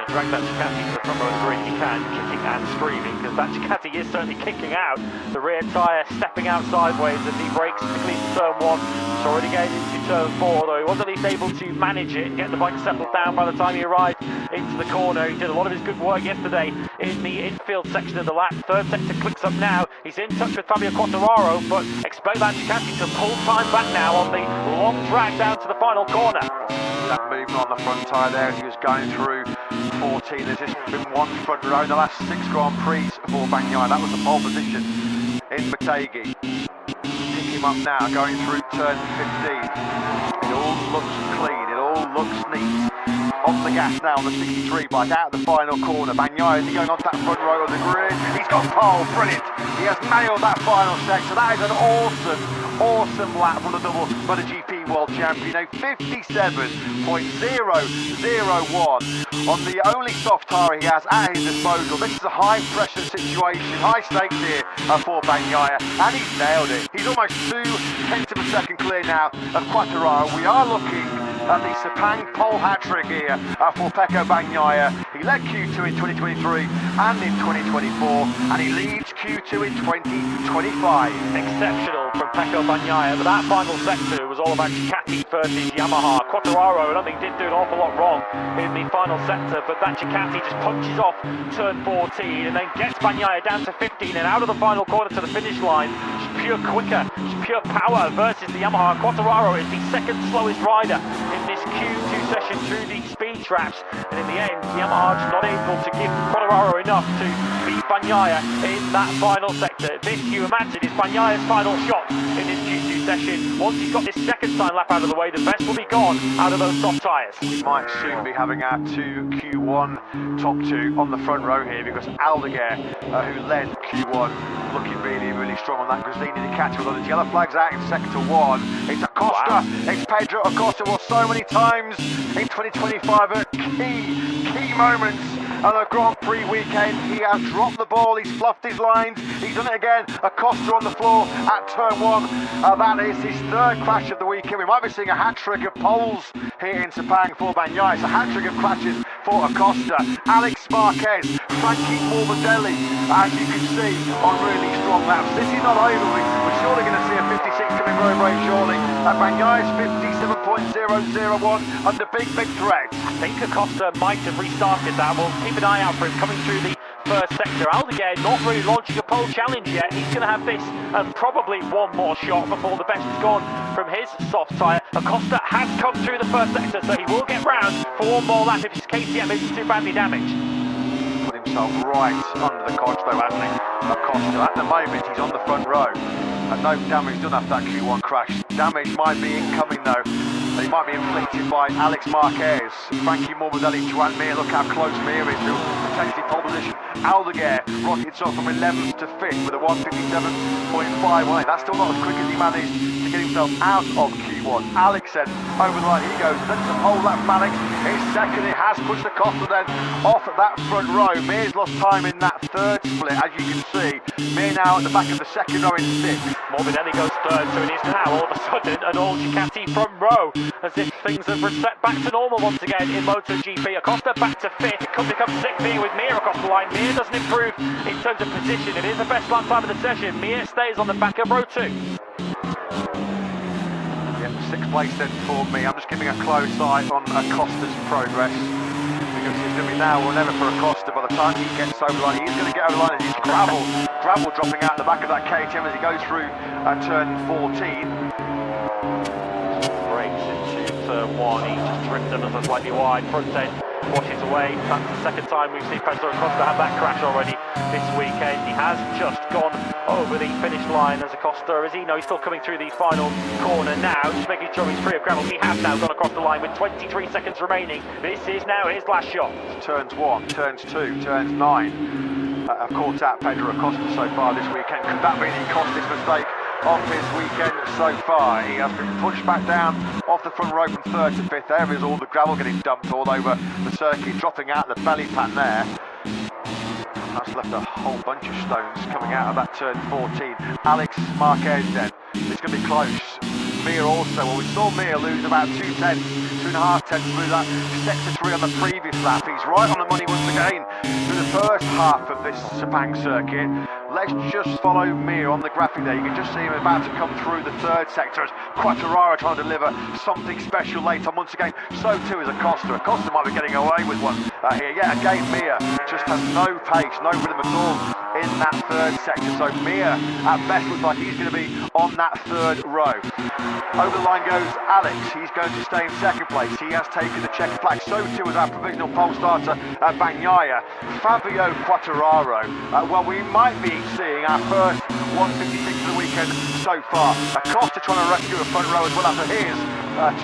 Drag that Ducati to the front row of the grid if you can, kicking and screaming, because that Ducati is certainly kicking out. The rear tyre stepping out sideways as he brakes quickly into turn 1. He's already getting into turn 4, though he was at least able to manage it and get the bike settled down by the time he arrived into the corner. He did a lot of his good work yesterday in the infield section of the lap. Third sector clicks up now. He's in touch with Fabio Quartararo, but expect that Ducati to pull time back now on the long drag down to the final corner. That movement on the front tyre there as he was going through 14. There's just been one front row in the last 6 Grand Prix for Bagnaia. That was the pole position in Motegi. Pick him up now, going through turn 15. It all looks clean, it all looks neat. On the gas now on the 63 bike, out of the final corner. Bagnaia is going onto that front row of the grid. He's got pole, brilliant. He has nailed that final sector. That is an awesome lap from the double MotoGP World Champion. 57.001 on the only soft tyre he has at his disposal. This is a high pressure situation, high stakes here for Bagnaia, and he's nailed it. He's almost 0.2 of a second clear now of Quartararo. We are looking at the Sepang pole hat-trick here for Pecco Bagnaia. He led Q2 in 2023 and in 2024, and he leads Q2 in 2025. Exceptional from Pecco Bagnaia, but that final sector was all about Ducati versus Yamaha. Quartararo, I don't think, did do an awful lot wrong in the final sector, but that Ducati just punches off turn 14 and then gets Bagnaia down to 15 and out of the final corner to the finish line. Just pure quicker, just pure power versus the Yamaha. Quartararo is the second slowest rider in this Q2 session through the speed traps, and in the end Yamaha just not able to give Quartararo enough to beat Bagnaia in that final sector. This, you imagine, is Bagnaia's final shot in this Q2 session. Once he's got this second time lap out of the way, the best will be gone out of those soft tyres. We might soon be having our 2 Q1 top 2 on the front row here, because Aldeguer, who led Q1, looking really strong on that Gresini Ducati. Although the yellow flag's out in sector 1, it's Acosta, it's Pedro Acosta. Well, so many times in 2025 at key moments on the Grand Prix weekend, he has dropped the ball, he's fluffed his lines, he's done it again. Acosta on the floor at turn 1. That is his 3rd crash of the weekend. We might be seeing a hat-trick of poles here in Sepang for Bagnaia. It's a hat-trick of crashes for Acosta. Alex Marquez, Frankie Morbidelli, as you can see, on really strong laps. This is not over. We're surely going to see a 56 coming very shortly. Bagnaia's 57.001 under big threat. I think Acosta might have restarted that. We'll keep an eye out for him coming through the first sector. Aldeguer not really launching a pole challenge yet. He's going to have this and probably one more shot before the best is gone from his soft tyre. Acosta has come through the first sector, so he will get round for one more lap if his KTM isn't too badly damaged. Put himself right under the coach though, hasn't he? Acosta, at the moment he's on the front row. And no damage done after that Q1 crash. Damage might be incoming though. And he might be inflicted by Alex Marquez, Frankie Morbidelli, Joan Mir. Look how close Mir is to potentially pole position. Aldeguer rockets up from 11th to 5th with a 157.51. That's still not as quick as he managed to get himself out of Q1. Alex said over the line he goes. Then to hold that Alex. His second, it has pushed Acosta then off that front row. Mir's lost time in that 3rd split, as you can see. Mir now at the back of the 2nd row in 6th. Morbidelli goes 3rd, so it is now all of a sudden an all Ducati front row, as if things have reset back to normal once again in MotoGP. Acosta back to 5th, it could become 6th here with Mir across the line. Mir doesn't improve in terms of position. It is the best lap time of the session. Mir stays on the back of row 2. 6th place then for me. I'm just keeping a close eye on Acosta's progress, because it's going to be now or never for Acosta. By the time he gets over the line, he's going to get over the line, and he's gravel dropping out the back of that KTM as he goes through turn 14. Breaks into turn 1, he's just drifted us a slightly wide front end washes away. That's the second time we've seen Pedro Acosta have that crash already this weekend. He has just gone over the finish line as Acosta, as he knows, he's still coming through the final corner now, just making sure he's free of gravel. He has now gone across the line with 23 seconds remaining. This is now his last shot. Turns 1, turns 2, turns 9. Have caught out Pedro Acosta so far this weekend. Could that be the Acosta's mistake of his weekend so far? He has been pushed back down off the front row from 3rd to 5th. There is all the gravel getting dumped all over the circuit, dropping out the belly pan there. That's left a whole bunch of stones coming out of that turn 14. Alex Marquez then. It's going to be close. Mir also. Well, we saw Mir lose about 2.5 tenths through that sector 3 on the previous lap. He's right on the money once again through the first half of this Sepang circuit. Let's just follow Mir on the graphic there. You can just see him about to come through the 3rd sector as Quartararo trying to deliver something special late on once again. So too is Acosta. Acosta might be getting away with one here. Yet again, Mir just has no pace, no rhythm at all in that 3rd sector. So Mir at best looks like he's going to be on that 3rd row. Over the line goes Alex. He's going to stay in 2nd place. He has taken the checkered flag. So too is our provisional pole starter Bagnaia. Fabio Quartararo. Well, we might be seeing our first 156 of the weekend so far. Acosta trying to rescue the front row as well after his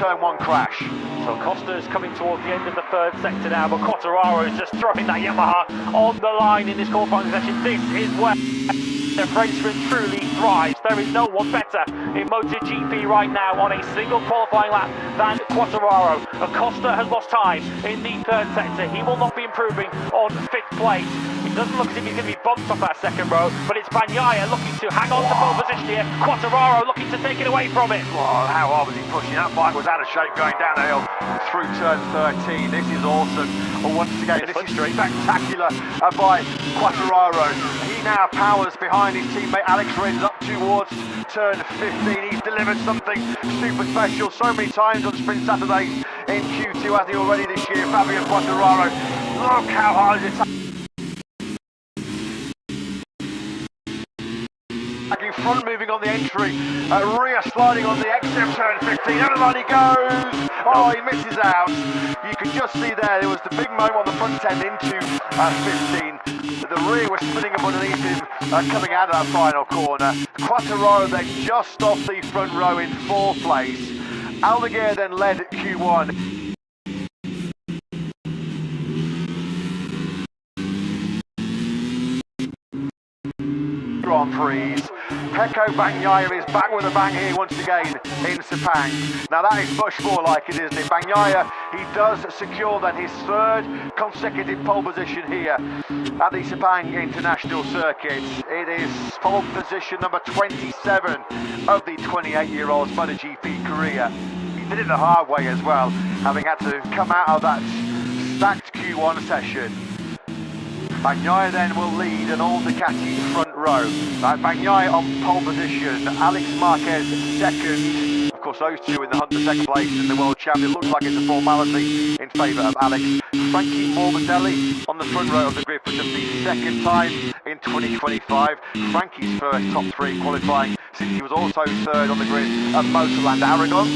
turn 1 crash. So Acosta's coming towards the end of the 3rd sector now, but Quartararo is just throwing that Yamaha on the line in this qualifying session. This is where the Frenchman truly thrives. There is no one better in MotoGP right now on a single qualifying lap than Quartararo. Acosta has lost time in the 3rd sector. He will not be improving on 5th place. It doesn't look as if he's going to be bumped off that 2nd row, but it's Bagnaia looking to hang on to pole position here. Quartararo looking to take it away from him. Oh, how hard was he pushing? That bike was out of shape going down the hill through turn 13. This is awesome. But once again, this is spectacular by Quartararo. He now powers behind his teammate Alex Rins up towards turn 15. He's delivered something super special so many times on Sprint Saturdays in Q2 as he already this year. Fabio Quartararo, look how hard it's front moving on the entry, rear sliding on the exit of turn 15, over the line he goes, oh he misses out. You can just see there was the big moment on the front end into 15, the rear was spinning up underneath him coming out of that final corner. Quartararo then just off the front row in 4th place. Aldeguer then led Q1. Grand Prix. Pecco Bagnaia is back with a bang here once again in Sepang. Now that is much more like it, isn't it? Bagnaia, he does secure then his 3rd consecutive pole position here at the Sepang International Circuit. It is pole position number 27 of the 28-year-old's MotoGP career. He did it the hard way as well, having had to come out of that stacked Q1 session. Bagnaia then will lead an all Ducati front row. Bagnaia on pole position, Alex Marquez 2nd. Of course, those two in the hunt for 2nd place in the World Champion. Looks like it's a formality in favour of Alex. Frankie Morbidelli on the front row of the grid for just the 2nd time in 2025. Frankie's first top 3 qualifying since he was also 3rd on the grid at Motorland Aragon.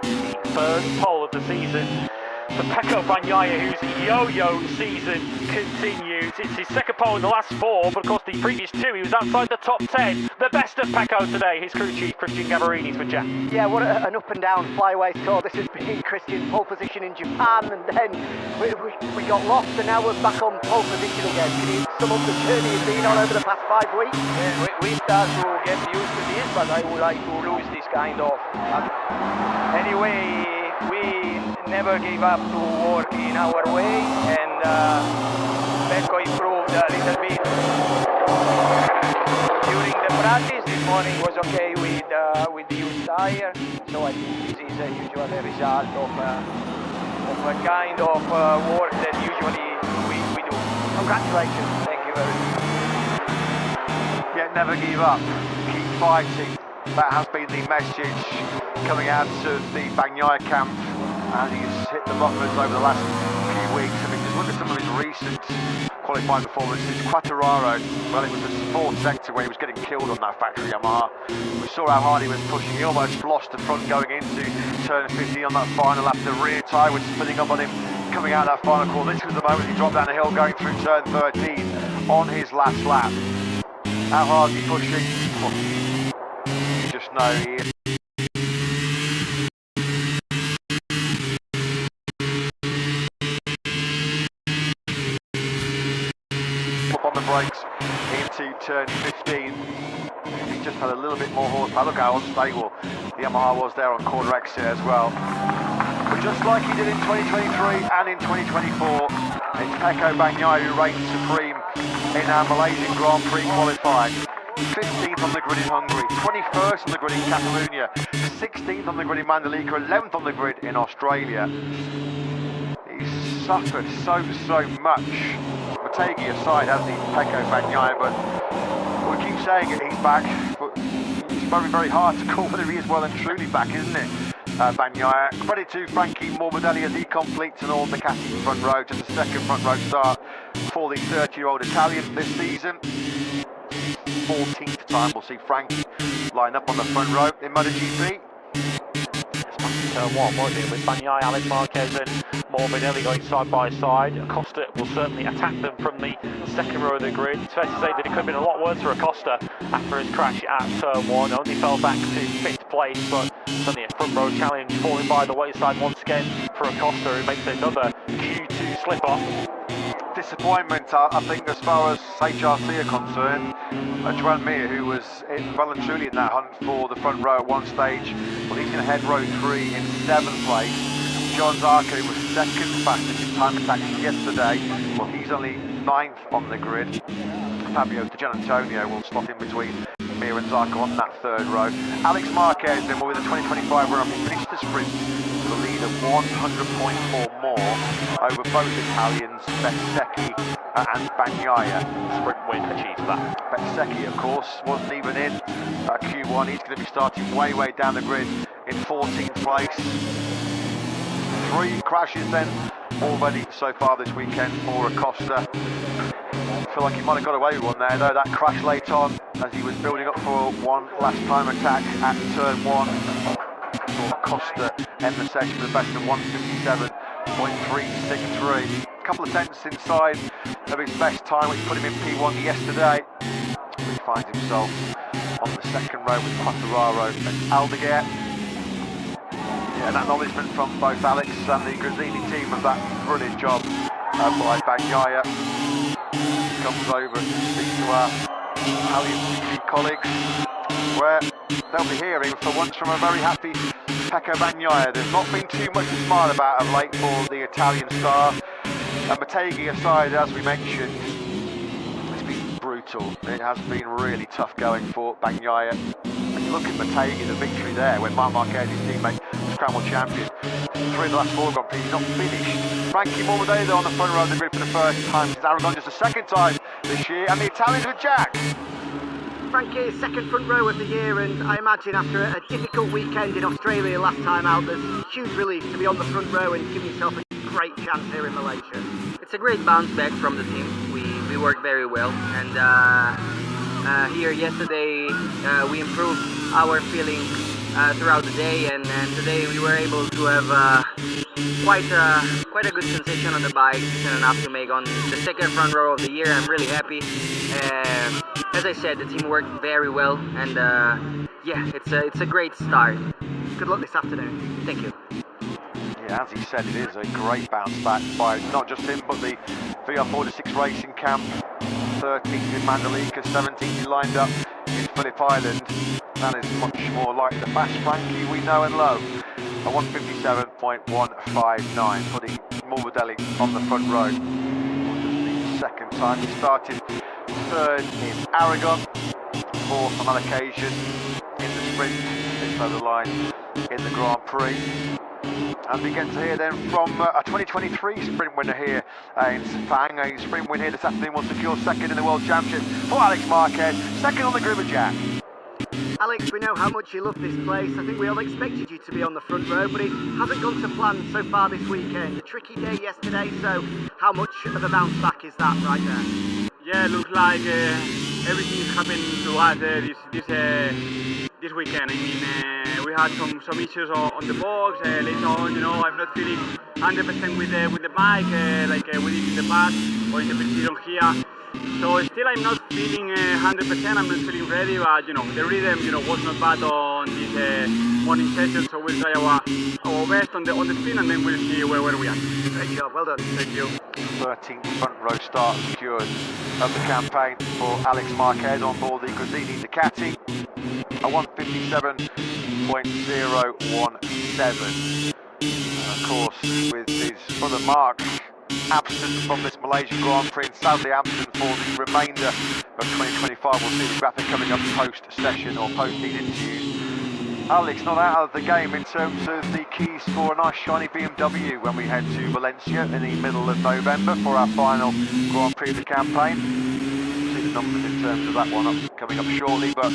3rd pole of the season for Pecco Bagnaia, whose yo-yo season continues. It's his 2nd pole in the last 4, but of course the previous 2 he was outside the top 10. The best of Pecco today, his crew chief Christian Gavarini's with Jack. Yeah, what an up and down flyway tour this has been. Christian pole position in Japan, and then we got lost, and now we're back on pole position again. Can you sum up the journey you've been on over the past 5 weeks? Yeah, we start to get used to this, but I would like to lose this kind of. Anyway, we never gave up to work in our way, and Pecco improved a little bit during the practice. This morning was okay with the used tire, so I think this is a usual result of a kind of work that usually we do. Congratulations. Thank you very much. Yet never give up, keep fighting. That has been the message coming out of the Bagnaia camp, and he's hit the buffers over the last few weeks. I mean, just look at some of his recent qualifying performances. Quartararo, well, it was the 4th sector where he was getting killed on that factory Yamaha. We saw how hard he was pushing. He almost lost the front going into turn 15 on that final lap. The rear tyre was spinning up on him coming out that final corner. This was the moment he dropped down the hill going through turn 13 on his last lap. How hard is he pushing? You just know he is. Up on the brakes into turn 15. He just had a little bit more horsepower. Look how unstable the Yamaha was there on corner exit as well. But just like he did in 2023 and in 2024, it's Pecco Bagnaia who reigns supreme in our Malaysian Grand Prix qualifying. 15th on the grid in Hungary, 21st on the grid in Catalonia, 16th on the grid in Mandalika, 11th on the grid in Australia. He's suffered so much. Motegi aside, hasn't he, Pecco Bagnaia, but we keep saying it, he's back, but it's very hard to call whether he is well and truly back, isn't it? Bagnaia. Credit to Frankie Morbidelli as he completes an all-Ducati front row, just a second front row start for the 30-year-old Italian this season. 14th time we'll see Frankie line up on the front row in MotoGP. Turn 1, wasn't it, with Bagnaia, Alex Marquez and Morbidelli going side by side. Acosta will certainly attack them from the second row of the grid. It's fair to say that it could have been a lot worse for Acosta after his crash at turn 1. Only fell back to 5th place, but certainly a front row challenge falling by the wayside once again for Acosta, who makes another Q2 slip-off. Disappointment, I think, as far as HRC are concerned. Joan Mir, who was well and truly in that hunt for the front row at one stage, well, he's going to head row 3 in 7th place. John Zarco, who was second fastest in time attack yesterday, well, he's only 9th on the grid. Fabio Di Giannantonio will slot in between Mir and Zarco on that 3rd row. Alex Marquez, then, with the 2025 run-up, he finished the sprint to the lead of 100.4 more over both Italians, Bezzecchi and Bagnaia. Sprint win achieves that. Bezzecchi, of course, wasn't even in Q1. He's going to be starting way down the grid in 14th place. 3 crashes then already so far this weekend for Acosta. I feel like he might have got away with one there though, that crash late on as he was building up for one last time attack at turn 1. Saw Acosta end the session with a best of 157.363. A couple of tenths inside of his best time, which put him in P1 yesterday. He finds himself on the second row with Quartararo and Aldeguer. Yeah, an acknowledgement from both Alex and the Grazzini team of that brilliant job by Bagnaia. Comes over to speak to our Italian colleagues, where they'll be hearing for once from a very happy Pecco Bagnaia. There's not been too much to smile about of late for the Italian star. And Motegi aside, as we mentioned, it's been brutal. It has been really tough going for Bagnaia. And you look at Motegi, the victory there when Marc Marquez, his teammate, Scramble champion. 3 of the last 4 Grand Prix, not finished. Frankie Morbidelli on the front row of the grid for the first time since Aragon, just a second time this year, and the Italians with Jack. Frankie, second front row of the year, and I imagine after a difficult weekend in Australia last time out, there's huge relief to be on the front row and give yourself a great chance here in Malaysia. It's a great bounce back from the team. We worked very well, and here yesterday we improved our feeling throughout the day, and today we were able to have quite a good sensation on the bike, decent enough to make on the second front row of the year. I'm really happy. As I said, the team worked very well, and yeah, it's a great start. Good luck this afternoon. Thank you. Yeah, as he said, it is a great bounce back by not just him, but the VR46 Racing Camp. 13th in Mandalika, 17th lined up in Phillip Island. That is much more like the fast Frankie we know and love. A 157.159, putting Morbidelli on the front row. The second time he started 3rd in Aragon, 4th on that occasion in the sprint, 6th over the line in the Grand Prix. And we get to hear then from a 2023 sprint winner here in Sepang. A sprint win here this afternoon will secure 2nd in the World Championship for Alex Marquez, 2nd on the grid with Jack. Alex, we know how much you love this place. I think we all expected you to be on the front row, but it hasn't gone to plan so far this weekend. A tricky day yesterday, so how much of a bounce back is that right there? Yeah, it looks like everything is happening to us this weekend. I mean, we had some issues on the box. Later on, you know, I'm not feeling 100% with the bike like we did in the past or in the pre-season here. So still I'm not feeling 100%, I'm not feeling ready, but you know, the rhythm, you know, was not bad on this morning session, so we'll try our best on the spin and then we'll see where we are. Great job, well done. Thank you. 13th front row start secured of the campaign for Alex Marquez on board the Gresini Ducati. A 157.017. Of course, with his brother Mark absent from this Malaysian Grand Prix and sadly absent for the remainder of 2025. We'll see the graphic coming up post-session or post these interviews. Alex not out of the game in terms of the keys for a nice shiny BMW when we head to Valencia in the middle of November for our final Grand Prix of the campaign. We'll see the numbers in terms of that one coming up shortly, but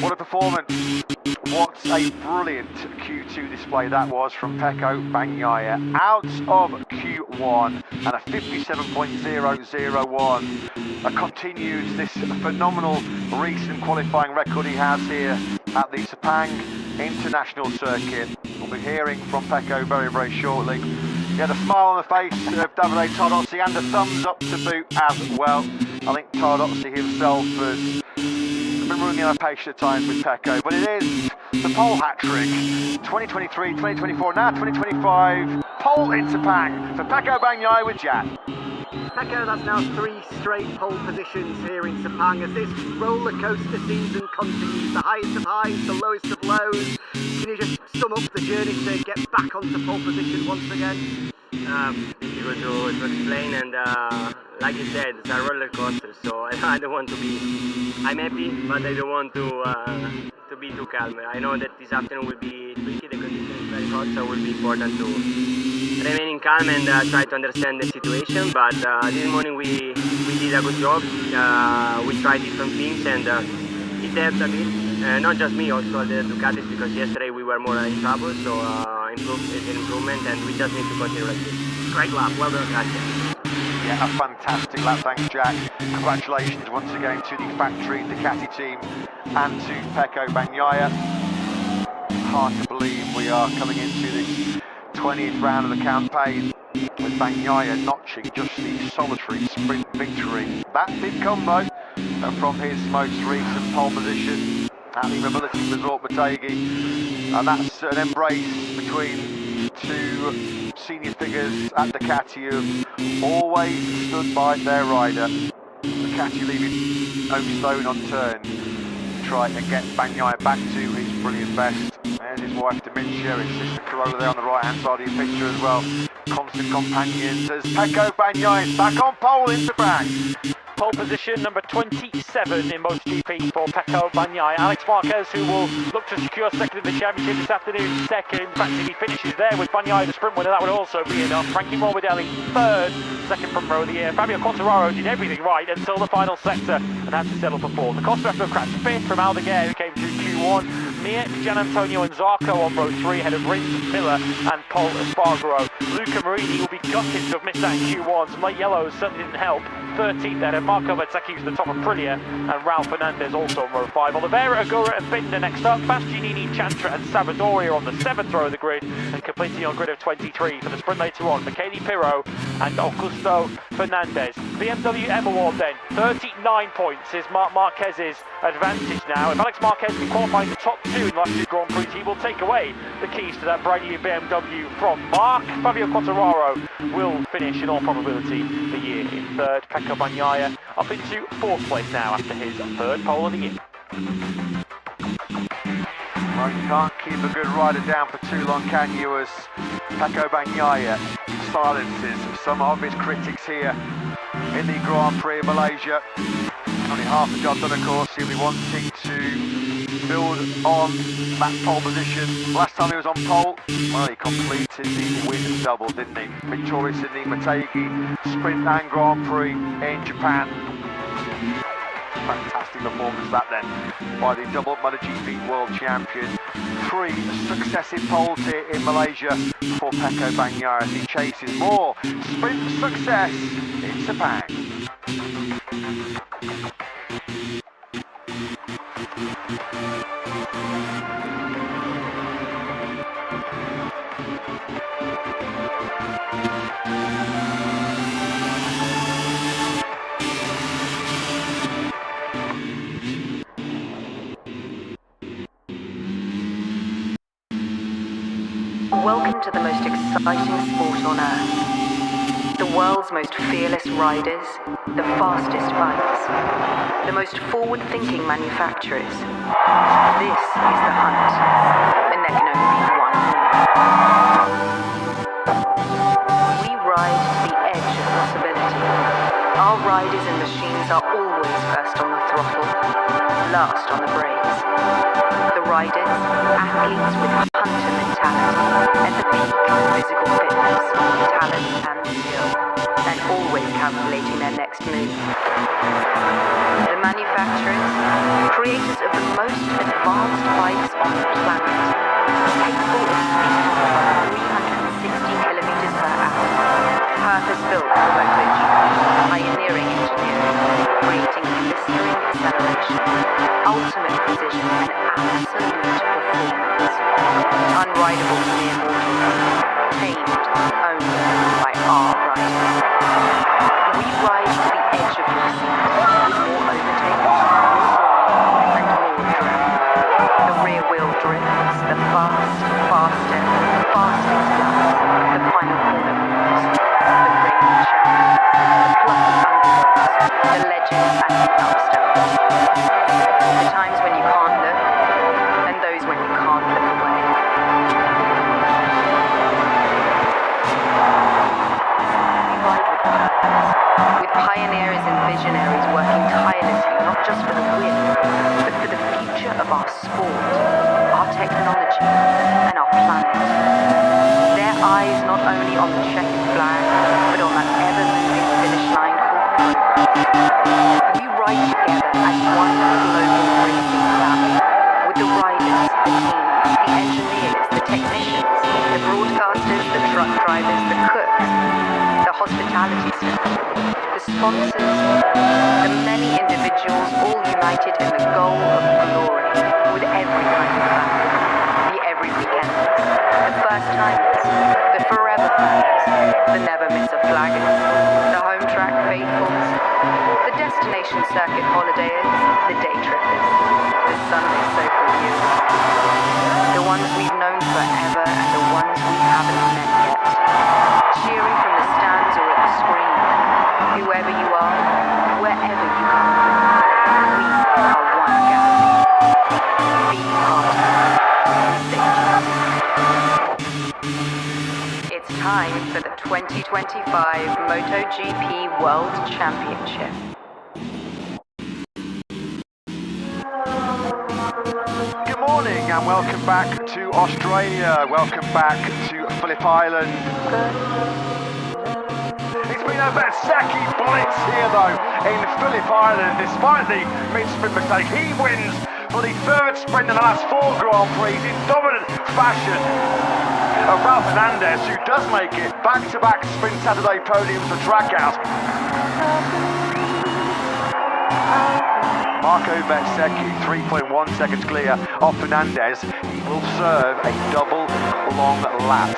what a performance. What a brilliant Q2 display that was from Pecco Bagnaia. Out of Q1 and a 57.001. Continues this phenomenal recent qualifying record he has here at the Sepang International Circuit. We'll be hearing from Pecco very, very shortly. He had a smile on the face of Davide Tardozzi and a thumbs up to boot as well. I think Tardozzi himself has been running out of patience at times with Pecco, but it is the pole hat-trick. 2023, 2024, now 2025. Pole in Sepang for Pecco Bagnaia with Jad. Pecco, that's now 3 straight pole positions here in Sepang as this roller coaster season continues. The highest of highs, the lowest of lows. Can you just sum up the journey to get back onto pole position once again? Difficult to explain, and like you said, it's a roller coaster, so I don't want to be. I'm happy, but I don't want to be too calm. I know that this afternoon will be tricky, the condition is very hot, so it will be important to remain calm and try to understand the situation. But this morning we did a good job. We tried different things and it helped a bit. Not just me, also the Ducatis, because yesterday we were more in trouble, so it's an improvement and we just need to continue like this. Great lap, well done. Yeah, a fantastic lap, thanks Jack. Congratulations once again to the factory Ducati team and to Pecco Bagnaia. Hard to believe we are coming into the 20th round of the campaign with Bagnaia notching just the solitary sprint victory. That did come though from his most recent pole position at the Mobility Resort Motegi, and that's an embrace between two senior figures at Ducati who've always stood by their rider. Ducati leaving no stone unturned to try and get Bagnaia back to his brilliant best. There's his wife Dementia, his sister Corolla there on the right hand side of your picture as well. Constant companions as Pecco Bagnaia is back on pole in Sepang. Pole position number 27 in MotoGP for Pecco Bagnaia. Alex Marquez, who will look to secure second in the championship this afternoon. Second, in fact, if he finishes there with Bagnaia the sprint winner, that would also be enough. Frankie Morbidelli third, second front row of the year. Fabio Quartararo did everything right until the final sector and had to settle for fourth. The Costa Rica crashed fifth from Aldeguer, who came through Q1. Mir, Gian Antonio and Zarco on row 3 ahead of Rins, Miller and Paul Espargaro. Luca Marini will be gutted to have missed that in Q1. Some late yellows certainly didn't help. 13th ahead of Marco Bezzecchi, who's the top of Aprilia, and Raul Fernandez also on row 5. Oliveira, Agura and Binder next up. Bastianini, Chantra and Salvadori are on the 7th row of the grid, and completing on grid of 23 for the sprint later on. Michele Pirro and Augusto Fernandez. BMW M Award then, 39 points is Marc Marquez's advantage now. If Alex Marquez can qualify in the top 2 in the last 2 Grand Prix, he will take away the keys to that brand new BMW from Marc. Fabio Quartararo will finish in all probability the year in third. Pecco Bagnaia up into 4th place now after his 3rd pole of the year. Well, you can't keep a good rider down for too long, can you, as Pecco Bagnaia silences some of his critics here in the Grand Prix of Malaysia. Only half the job done, of course. He'll be wanting to build on that pole position. Last time he was on pole, well, he completed the win double, didn't he? Victorious in the Motegi Sprint and Grand Prix in Japan. Fantastic performance that then by the double MotoGP World Champion. 3 successive poles here in Malaysia for Pecco Bagnaia as he chases more sprint success in Sepang. Welcome to the most exciting sport on earth. The world's most fearless riders, the fastest bikes, the most forward-thinking manufacturers. This is the hunt, and there can only be one winner. We ride to the edge of possibility. Our riders and machines are always first on the throttle, last on the brakes. The riders, athletes with hunter mentality, at the peak of physical fitness, talent and skill, and always calculating their next move. The manufacturers, creators of the most advanced bikes on the planet, capable of speed of 360 kilometers per hour, purpose-built for MotoGP, pioneering engineering, creating blistering acceleration, ultimate precision and absolute performance. Unrideable to mere mortals, tamed only by our riders. We ride to the edge of your seat, with more overtakes, more drama and more adrenaline. The rear wheel drifts, the faster, fastest laps, the final corner moves, the rain showers, the plucky underdogs, the legends and the upstarts. The times when you can't look, and those when you can't look away. We ride with purpose, with pioneers and visionaries working tirelessly not just for the win, but for the future of our sport, our technology, and our planet. Their eyes not only on the checkered flag, but on that ever-moving finish line called progress. We ride together as one global racing family, with the riders, the teams, the engineers, the technicians, the broadcasters, the truck drivers, the cooks, the hospitality staff, the sponsors, the many individuals all united in the goal of glory, with every kind of family, the every weekenders, the first timers, the forever fans, the never miss a flaggers, the home track faithfuls, the destination circuit holidayers, the day trippers, the Sunday sofa viewers, the ones we've known forever and the ones we haven't met yet, cheering from the stands or at the screen, whoever you are, wherever you come from, we are one galaxy. Be part of it. It's time for the 2025 MotoGP World Championship. Good morning and welcome back to Australia. Welcome back to Phillip Island. It's been a Bezzecchi blitz here though in Phillip Island. Despite the mid-sprint mistake, he wins for the third sprint in the last 4 Grand Prix in dominant fashion. Ralph Hernandez, who does make it back-to-back Sprint Saturday podiums for Trackhouse. Marco Bezzecchi, 3.1 seconds clear of Hernandez. He will serve a double long lap.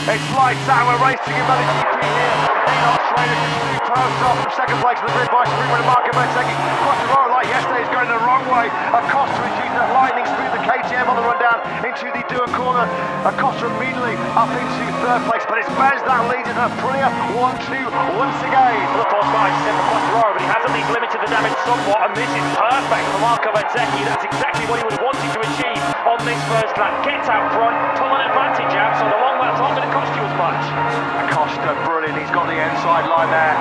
It's lights out, we're racing in MotoGP here in Australia. Superb start from second place to the grid by sprint winner Marco Bezzecchi. Quattraro, like yesterday, is going the wrong way. Acosta is using that lightning speed of the KTM on the run down into the Dua corner. Acosta immediately up into third place, but it's Bez that leads in Aprilia 1-2 once again. Well, of course, by Sepang Quattraro, but he has at least limited the damage somewhat, and this is perfect for Marco Bezzecchi. That's exactly what he would have wanted to achieve on this first lap. Gets out front, pull an advantage out, so the long lap's not going to cost you as much. Acosta, brilliant, he's got the inside line there,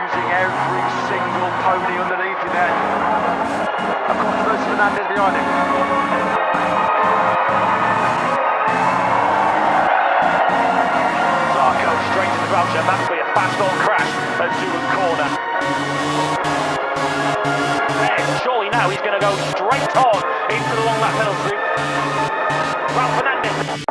using every single pony underneath him there. Acosta versus Hernandez behind him. Zarco straight to the ground, and that's be a fast-on crash at Dua corner. And surely now he's going to go straight on into the long lap penalty. Ralph Hernandez.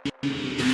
Thank you.